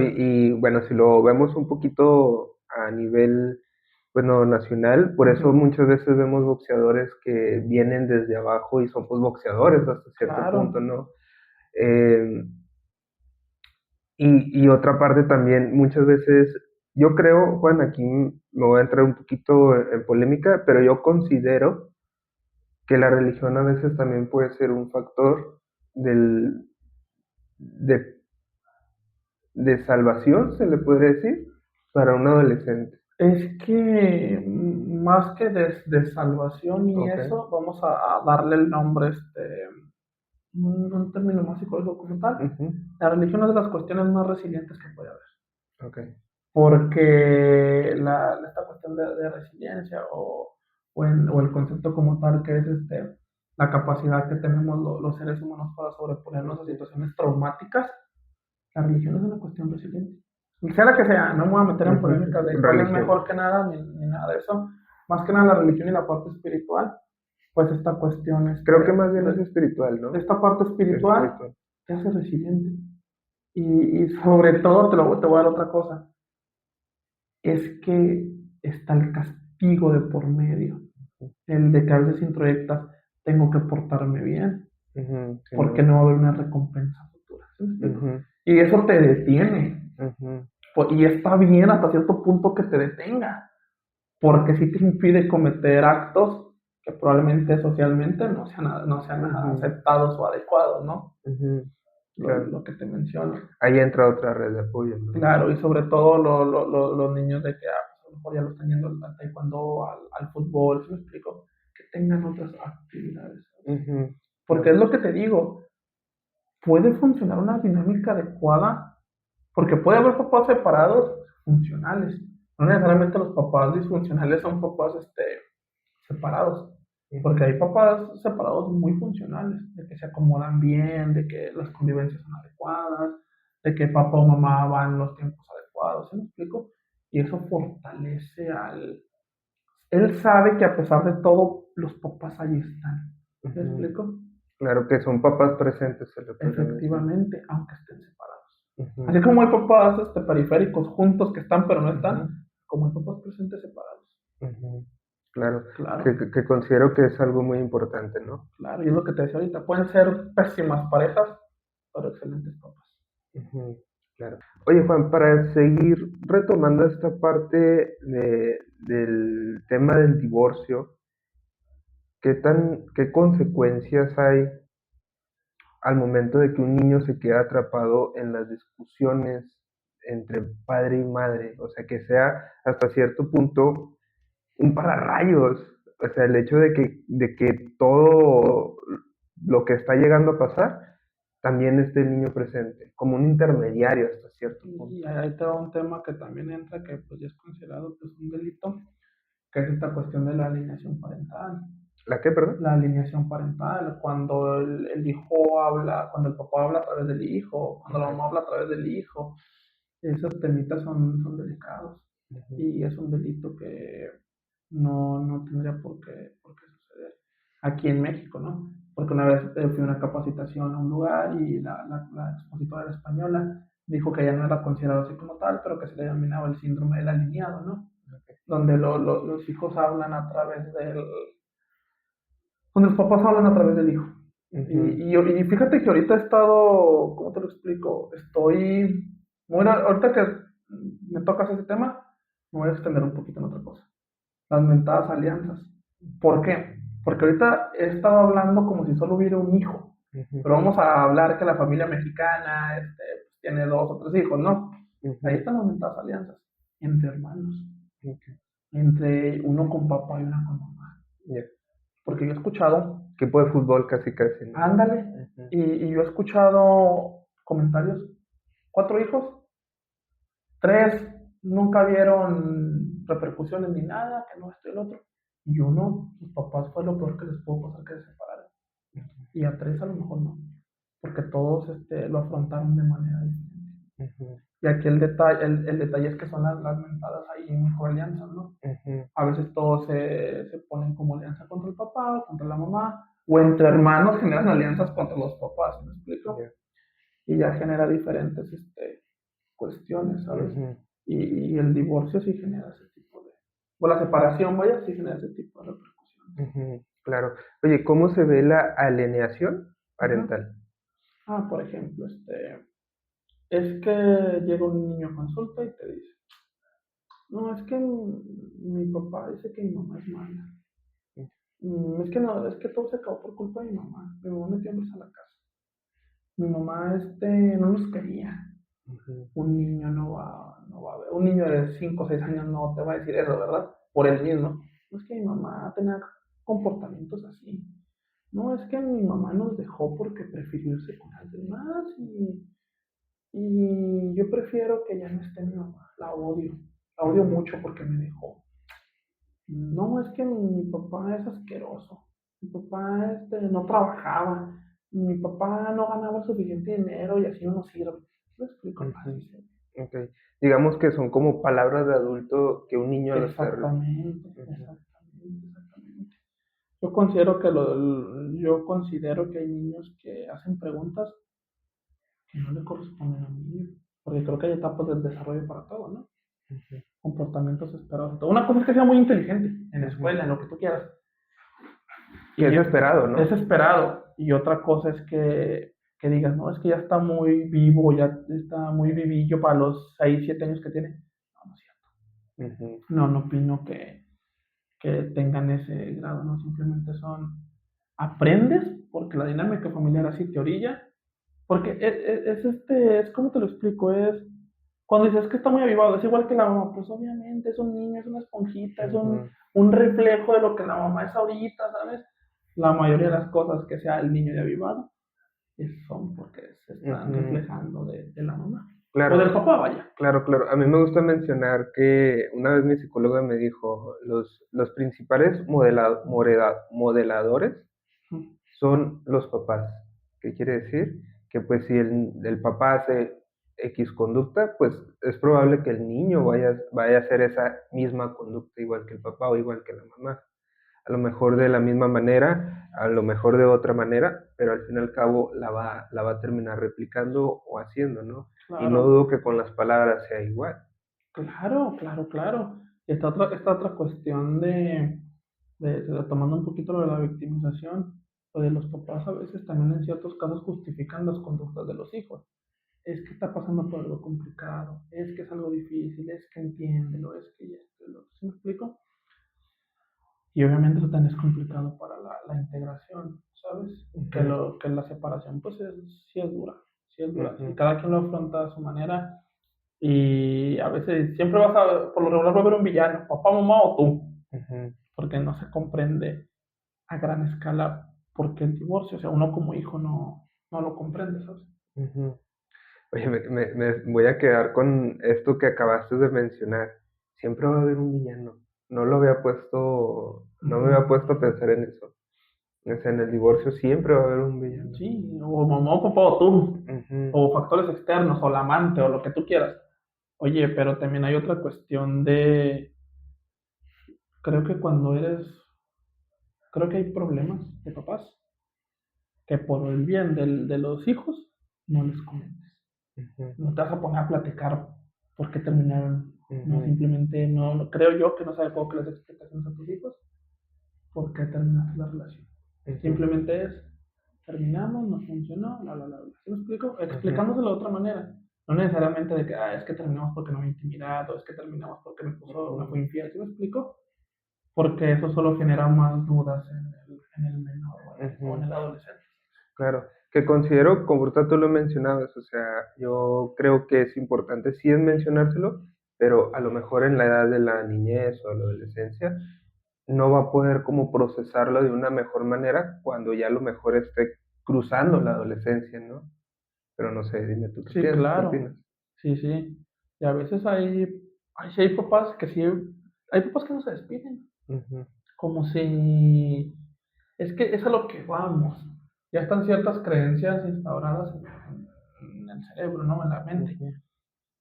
bueno, si lo vemos un poquito a nivel, bueno, nacional, por eso
Ujú.
muchas veces vemos boxeadores que vienen desde abajo y son pues boxeadores hasta cierto punto,
Claro.
¿no? Eh, y otra parte también, muchas veces, yo creo, Juan, aquí me voy a entrar un poquito en polémica, pero yo considero que la religión a veces también puede ser un factor del, de, de salvación, se le podría decir, para un adolescente.
Es que más que de salvación y
Ok.
eso, vamos a darle el nombre, un término más psicológico como tal.
Ujú,
La religión es de las cuestiones más resilientes que puede haber,
ok.
porque esta cuestión de resiliencia o el concepto como tal que es la capacidad que tenemos los seres humanos para sobreponernos a
Ujú,
situaciones traumáticas, la religión es una cuestión resiliente. Y sea la que sea, no me voy a meter en
ujú,
polémicas de cuál es
religión.
mejor que nada, ni nada de eso. Más que nada la religión y la parte espiritual, pues esta cuestión,
Creo que más bien es espiritual, ¿no?
esta parte espiritual
Espiritual.
te hace resiliente. Y sobre todo, te voy a dar otra cosa, es que está el castigo de por medio, el de que a veces introyectas, tengo que portarme bien,
Ujú,
porque
Simón.
no va a haber una recompensa futura. ¿Sí me explico?
Ujú,
Y eso te detiene.
ujú,
Y está bien hasta cierto punto que te detenga, porque sí te impide cometer actos que probablemente socialmente no sean nada aceptados o adecuados, ¿no?
Claro.
Lo que te menciono.
Ahí entra otra red de apoyo, ¿no?
Claro, y sobre todo los niños de que pues, a lo mejor ya lo están yendo al taekwondo, al fútbol, ¿sí me explico? Que tengan otras actividades. Porque es lo que te digo, puede funcionar una dinámica adecuada, porque puede haber papás separados funcionales. No necesariamente los papás disfuncionales son papás separados, porque hay papás separados muy funcionales, de que se acomodan bien, de que las convivencias son adecuadas, de que papá o mamá van en los tiempos adecuados, ¿sí me explico? Y eso fortalece al... Él sabe que a pesar de todo, los papás ahí están. ¿Me explico?
Claro que son papás presentes, se le podría decir.
Efectivamente, aunque estén separados.
Ujú.
Así como hay papás periféricos juntos que están pero no están, como hay papás presentes separados.
Ujú. Claro,
Claro,
que considero que es algo muy importante, ¿no?
claro, y es lo que te decía ahorita, pueden ser pésimas parejas, pero excelentes papás.
Claro. Oye, Juan, para seguir retomando esta parte del tema del divorcio, ¿qué consecuencias hay al momento de que un niño se queda atrapado en las discusiones entre padre y madre? O sea, que sea hasta cierto punto un pararrayos. O sea, el hecho de que todo lo que está llegando a pasar también esté el niño presente, como un intermediario hasta cierto punto.
Y ahí te va un tema que también entra, que pues ya es considerado pues, un delito, que es esta cuestión de la alineación parental.
¿La qué, perdón?
La alineación parental, cuando el hijo habla, cuando el papá habla a través del hijo, cuando la mamá habla a través del hijo, esos temitas son delicados y es un delito que no tendría por qué suceder aquí en México, ¿no? Porque una vez fui a una capacitación a un lugar y la expositora era española, dijo que ya no era considerado así como tal, pero que se le denominaba el síndrome del alineado, ¿no? Donde los hijos hablan a través donde los papás hablan a través del hijo. Y fíjate que ahorita he estado, ¿cómo te lo explico? Ahorita que me tocas ese tema, me voy a extender un poquito en otra cosa. Las mentadas alianzas. ¿Por qué? Porque ahorita he estado hablando como si solo hubiera un hijo. Pero vamos a hablar que la familia mexicana tiene 2 o 3 hijos, ¿no? Ahí están las mentadas alianzas. Entre hermanos. Entre uno con papá y una con mamá.
Ya.
Porque yo he escuchado,
Equipo de fútbol casi casi, ¿no?
ándale, y yo he escuchado comentarios, 4 hijos, 3 nunca vieron repercusiones ni nada, que no esto y el otro, y uno, sus papás fue lo peor que les pudo pasar que se separaran, y a 3 a lo mejor no, porque todos lo afrontaron de manera diferente. Y aquí el detalle es que son las mentadas ahí mejor alianzas, ¿no? A veces todos se ponen como alianza contra el papá, contra la mamá, o entre hermanos generan alianzas contra los papás, ¿me explico?
Ya.
Y ya genera diferentes cuestiones, ¿sabes? Y el divorcio sí genera ese tipo de... O la separación, vaya, sí genera ese tipo de repercusiones.
Claro. Oye, ¿cómo se ve la alienación parental?
Por ejemplo, es que llega un niño a consulta y te dice, no, es que mi papá dice que mi mamá es mala. Es que no, es que todo se acabó por culpa de mi mamá. Mi mamá metió hombres a la casa. Mi mamá no nos quería. Un niño no va a ver, un niño de 5 o 6 años no te va a decir eso, ¿verdad? Por él mismo. No es que mi mamá tenía comportamientos así. No, es que mi mamá nos dejó porque prefirió irse con alguien más y yo prefiero que ya no esté mi mamá. La odio. La odio mucho porque me dejó. No, es que mi papá es asqueroso. Mi papá no trabajaba. Mi papá no ganaba suficiente dinero y así no nos sirve. ¿Me explico? Así
Ok. Digamos que son como palabras de adulto que un niño los está...
Exactamente. Yo considero que hay niños que hacen preguntas que no le corresponden a un niño. Porque creo que hay etapas del desarrollo para todo, ¿no? Comportamientos esperados. Una cosa es que sea muy inteligente en la escuela, en lo que tú quieras.
Que es esperado, ¿no?
Es esperado. Y otra cosa es que digas, no, es que ya está muy vivo, ya está muy vivillo para los 6, 7 años que tiene. No, no es cierto. No opino que tengan ese grado, ¿no? Simplemente aprendes porque la dinámica familiar así te orilla, porque es ¿cómo te lo explico? Cuando dices que está muy avivado, es igual que la mamá, pues obviamente es un niño, es una esponjita, es
Ujú,
un reflejo de lo que la mamá es ahorita, ¿sabes? La mayoría de las cosas que sea el niño de avivado son porque se están
ujú.
reflejando de la mamá. O del
Claro,
papá, vaya.
claro, claro. A mí me gusta mencionar que una vez mi psicóloga me dijo, los principales modeladores son los papás. ¿Qué quiere decir? Que pues si el papá hace X conducta, pues es probable que el niño vaya a hacer esa misma conducta igual que el papá o igual que la mamá. A lo mejor de la misma manera, a lo mejor de otra manera, pero al fin y al cabo la va a terminar replicando o haciendo, ¿no? Y no
Claro,
dudo que con las palabras sea igual.
claro, claro, claro. Y esta otra cuestión tomando un poquito lo de la victimización, o de los papás a veces también en ciertos casos justifican las conductas de los hijos. Es que está pasando por algo complicado, es que es algo difícil, es que entiéndelo, es que ya esto, lo ¿sí me explico? Y obviamente eso también es complicado para la integración, ¿sabes?
Ujú,
Que la separación, pues sí es dura, sí es dura. Y
ujú,
cada quien lo afronta a su manera. Y a veces siempre por lo regular va a haber un villano, papá, mamá o tú,
ujú,
porque no se comprende a gran escala por qué el divorcio. O sea, uno como hijo no lo comprende, ¿sabes?
ujú. Oye, me voy a quedar con esto que acabaste de mencionar. Siempre va a haber un villano. No me
Ujú.
había puesto a pensar en eso. O sea, en el divorcio siempre va a haber un villano.
Sí, o mamá o papá o tú,
Ujú,
o factores externos, o la amante, o lo que tú quieras. Oye, pero también hay otra cuestión creo que creo que hay problemas de papás que por el bien de los hijos no les comentes.
ujú,
No te vas a poner a platicar por qué terminaron. No,
ujú,
simplemente creo yo que no sabe cómo que les explicaciones a tus hijos por qué terminaste la relación.
ujú,
Simplemente terminamos, no funcionó, bla. ¿Sí me explico?
ujú,
Explicándoselo de otra manera. No necesariamente de que, es que terminamos porque no me intimidado, es que terminamos porque me
ujú,
fue infiel, ¿sí me explico? Porque eso solo genera más dudas en el menor o en
ujú.
el adolescente.
Claro, que considero, como ahorita tú lo mencionabas, o sea, yo creo que es importante sí es mencionárselo, pero a lo mejor en la edad de la niñez o la adolescencia no va a poder como procesarlo de una mejor manera cuando ya a lo mejor esté cruzando la adolescencia, ¿no? Pero no sé, dime tú qué
Sí,
piensas, qué
claro.
opinas.
Sí, sí. Y a veces sí hay papás que sí, hay papás que no se despiden.
Ujú,
Como si, es que es a lo que vamos. Ya están ciertas creencias instauradas en el cerebro, ¿no? En la mente.
ujú,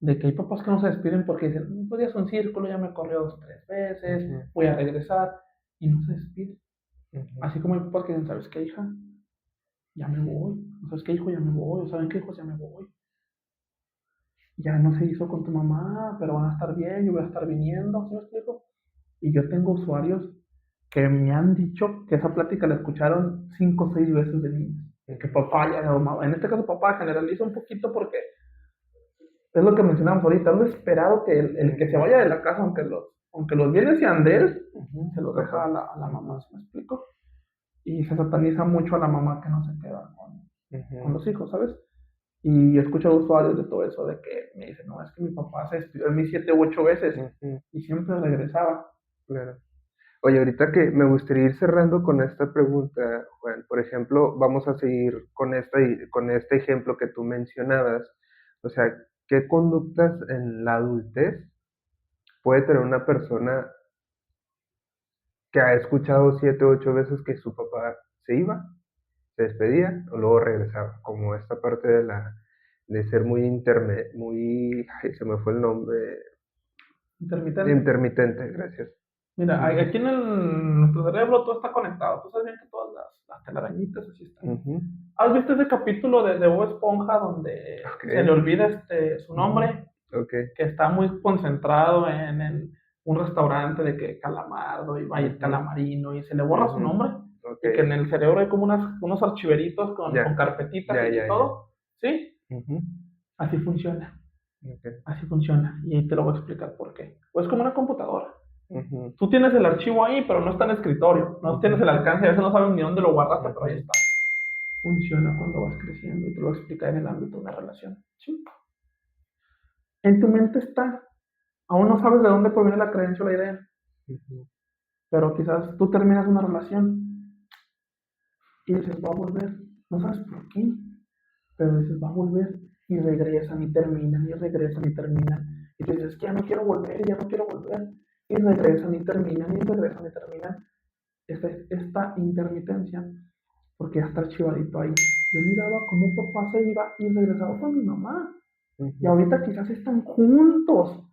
De que hay papás que no se despiden porque dicen, pues ya es un círculo, ya me corrió 2, 3 veces,
ujú,
voy a regresar. Y no se despiden.
ujú,
Así como hay papás que dicen, ¿sabes qué, hija? Ya me voy. ¿Sabes qué, hijo? Ya me voy. ¿O saben qué, hijos? Ya me voy. Ya no se hizo con tu mamá, pero van a estar bien, yo voy a estar viniendo, ¿sí me explico? Y yo tengo usuarios que me han dicho que esa plática la escucharon 5 o 6 veces de niños. Que
ujú,
papá ya no, en este caso papá generaliza un poquito porque es lo que mencionamos ahorita, es lo esperado que el que se
ujú,
vaya de la casa, aunque los bienes sean de él,
ujú,
se los deja
papá.
a la mamá,
Ujú,
¿sí me explico? Y se sataniza mucho a la mamá que no se queda con
ujú,
los hijos, ¿sabes? Y he escuchado usuarios de todo eso, de que me dicen, no, es que mi papá se despidió de mí 7 u 8 veces
ujú,
y siempre regresaba.
claro. Oye, ahorita que me gustaría ir cerrando con esta pregunta, Juan, por ejemplo, vamos a seguir con este ejemplo que tú mencionabas. O sea, ¿qué conductas en la adultez puede tener una persona que ha escuchado 7 u 8 veces que su papá se iba, se despedía o luego regresaba? Como esta parte de ser ay, se me fue el nombre,
Intermitente.
intermitente, gracias.
Mira,
Ujú,
aquí en nuestro cerebro todo está conectado. Tú sabes bien que todas las telarañitas así están.
ujú,
¿Has visto ese capítulo de Bob Esponja donde
ok,
se le olvida su
ujú,
nombre?
ok,
Que está muy concentrado en un restaurante de que Calamardo y va a ir
ujú,
Calamarino y se le borra su
ujú,
nombre
ok.
y que en el cerebro hay como unos archiveritos con
Ya,
carpetitas
ya,
y
ya, ya.
todo. ¿Sí?
Ujú,
Así funciona.
okey.
Así funciona. Y te lo voy a explicar por qué. Pues como una computadora.
Ujú,
Tú tienes el archivo ahí, pero no está en escritorio, no tienes
ujú,
el alcance, a veces no sabes ni dónde lo guardaste, pero ahí
ujú,
está. Funciona cuando vas creciendo y te lo explica en el ámbito de una relación. ¿Sí? En tu mente está, aún no sabes de dónde proviene la creencia o la idea,
ujú,
pero quizás tú terminas una relación y dices, va a volver, no sabes por qué, pero dices, va a volver, y regresan y terminan, y regresan y terminan, y tú dices, que ya no quiero volver, ya no quiero volver, y regresan y terminan, y regresan y terminan. Esta intermitencia, porque ya está archivadito ahí. Yo miraba cómo papá se iba y regresaba con mi mamá, y
ujú,
ahorita quizás están juntos,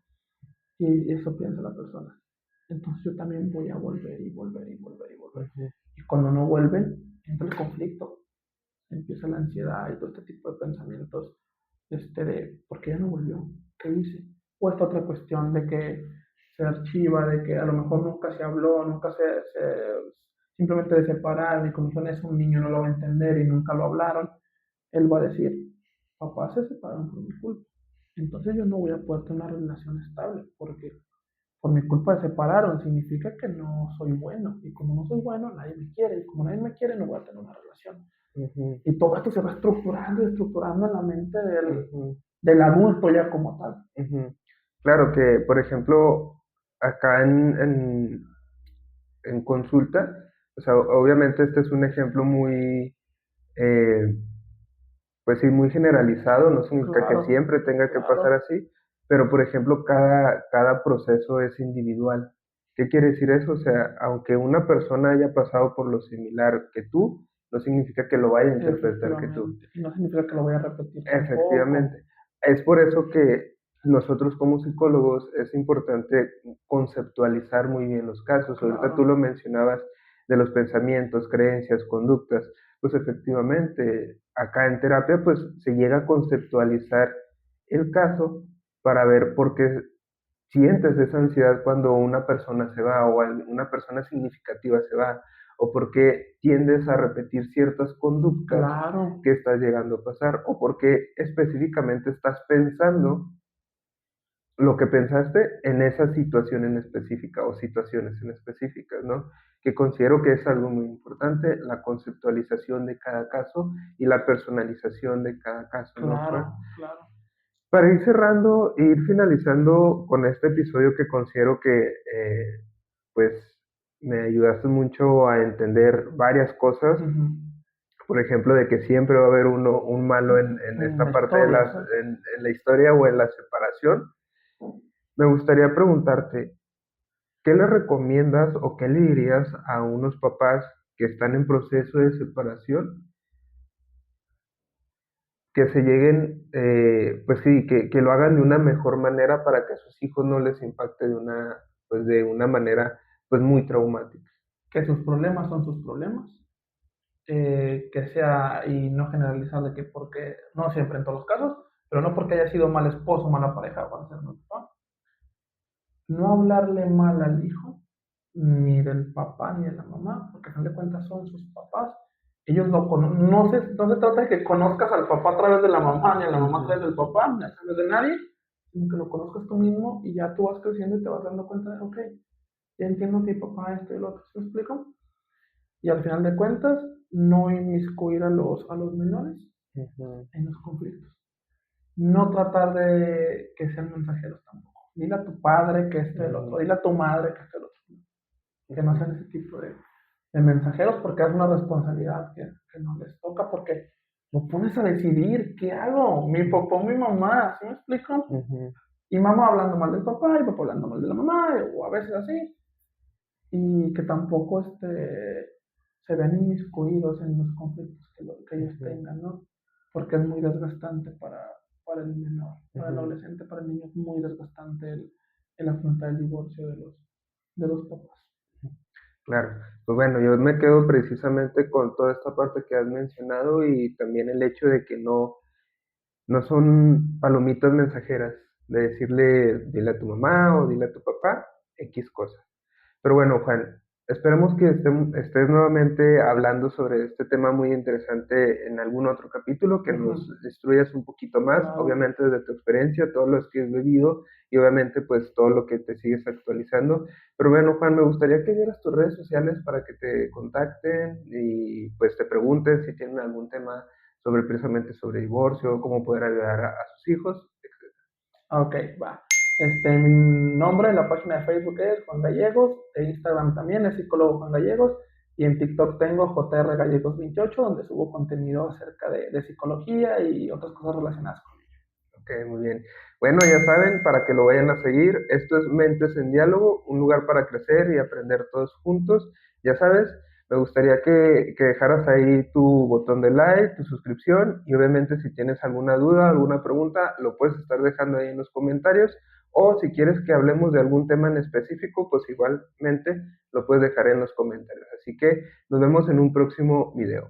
y eso piensa la persona. Entonces yo también voy a volver y volver y volver y volver.
ujú.
Y cuando no vuelven, entra el conflicto, empieza la ansiedad y todo este tipo de pensamientos de ¿por qué ya no volvió? ¿Qué hice? O esta otra cuestión de que se archiva, de que a lo mejor nunca se habló, nunca simplemente de separar, y como son es un niño no lo va a entender y nunca lo hablaron, él va a decir, papá se separaron por mi culpa. Entonces yo no voy a poder tener una relación estable, porque por mi culpa se separaron, significa que no soy bueno, y como no soy bueno, nadie me quiere, y como nadie me quiere, no voy a tener una relación.
Ujú,
Y todo esto se va estructurando y estructurando en la mente
ujú,
del adulto ya como tal.
ujú. Claro que, por ejemplo, acá en consulta, o sea, obviamente este es un ejemplo muy, eh, pues sí, muy generalizado, no significa que
Claro,
siempre tenga que pasar
claro.
así, pero por ejemplo, cada proceso es individual. ¿Qué quiere decir eso? O sea, aunque una persona haya pasado por lo similar que tú, no significa que lo vaya a interpretar que tú.
Efectivamente. Y no significa que lo voy a repetir
Efectivamente.
tampoco.
Es por eso que nosotros como psicólogos es importante conceptualizar muy bien los casos. Ahorita tú
Claro.
lo mencionabas de los pensamientos, creencias, conductas. Pues efectivamente, acá en terapia pues se llega a conceptualizar el caso para ver por qué sientes esa ansiedad cuando una persona se va o una persona significativa se va, o por qué tiendes a repetir ciertas conductas
Claro.
que estás llegando a pasar, o por qué específicamente estás pensando lo que pensaste en esa situación en específica o situaciones en específicas, ¿no? Que considero que es algo muy importante, la conceptualización de cada caso y la personalización de cada caso, ¿no, Juan?
Claro. Claro.
Para ir cerrando e ir finalizando con este episodio que considero que pues me ayudaste mucho a entender varias cosas,
Ujú.
por ejemplo, de que siempre va a haber un malo en
En
esta
la
parte de
historia, exacto.
en la historia o en la separación. Me gustaría preguntarte, ¿qué le recomiendas o qué le dirías a unos papás que están en proceso de separación que se lleguen, pues sí, que lo hagan de una mejor manera para que a sus hijos no les impacte pues de una manera, pues muy traumática?
Que sus problemas son sus problemas. Que sea, y no generalizar de que porque, no siempre en todos los casos, pero no porque haya sido mal esposo o mala pareja va a ser mal papá. No hablarle mal al hijo, ni del papá ni de la mamá, porque al fin de cuentas son sus papás. Ellos no se trata de que conozcas al papá a través de la mamá, ni a la mamá a
Ujú,
través del papá, ni a través de nadie, sino que lo conozcas tú mismo y ya tú vas creciendo y te vas dando cuenta de, ok, ya entiendo que mi papá esto y lo otro, ¿se me explico? Y al final de cuentas, no inmiscuir a los menores
ujú,
en los conflictos. No tratar de que sean mensajeros tampoco. Dile a tu padre que este el otro,
ujú,
dile a tu madre que este el otro. Que no
ujú,
sean ese tipo de mensajeros porque es una responsabilidad que no les toca porque lo pones a decidir, ¿qué hago? Mi papá o mi mamá, ¿sí me explico?
ujú,
Y mamá hablando mal del papá y papá hablando mal de la mamá, o a veces así, y que tampoco se vean inmiscuidos en los conflictos que ellos
ujú,
tengan, ¿no? Porque es muy desgastante para el menor, para el
ujú.
adolescente, para el niño es muy desgastante el afrontar el divorcio de los papás.
Claro, pues bueno, yo me quedo precisamente con toda esta parte que has mencionado y también el hecho de que no son palomitas mensajeras, de decirle, dile a tu mamá o dile a tu papá X cosa. Pero bueno, Juan, Esperemos que estés nuevamente hablando sobre este tema muy interesante en algún otro capítulo, que nos
Ujú.
instruyas un poquito más,
Claro.
obviamente desde tu experiencia, todo lo que has vivido y obviamente pues todo lo que te sigues actualizando. Pero bueno, Juan, me gustaría que dieras tus redes sociales para que te contacten y pues te pregunten si tienen algún tema sobre precisamente sobre divorcio, cómo poder ayudar a sus hijos.
Ok, va. Mi nombre en la página de Facebook es Juan Gallegos, en Instagram también es psicólogo Juan Gallegos, y en TikTok tengo JR Gallegos 28, donde subo contenido acerca de psicología y otras cosas relacionadas con ello.
Ok, muy bien. Bueno, ya saben, para que lo vayan a seguir, esto es Mentes en Diálogo, un lugar para crecer y aprender todos juntos. Ya sabes, me gustaría que dejaras ahí tu botón de like, tu suscripción y obviamente si tienes alguna duda, alguna pregunta, lo puedes estar dejando ahí en los comentarios o si quieres que hablemos de algún tema en específico, pues igualmente lo puedes dejar en los comentarios. Así que nos vemos en un próximo video.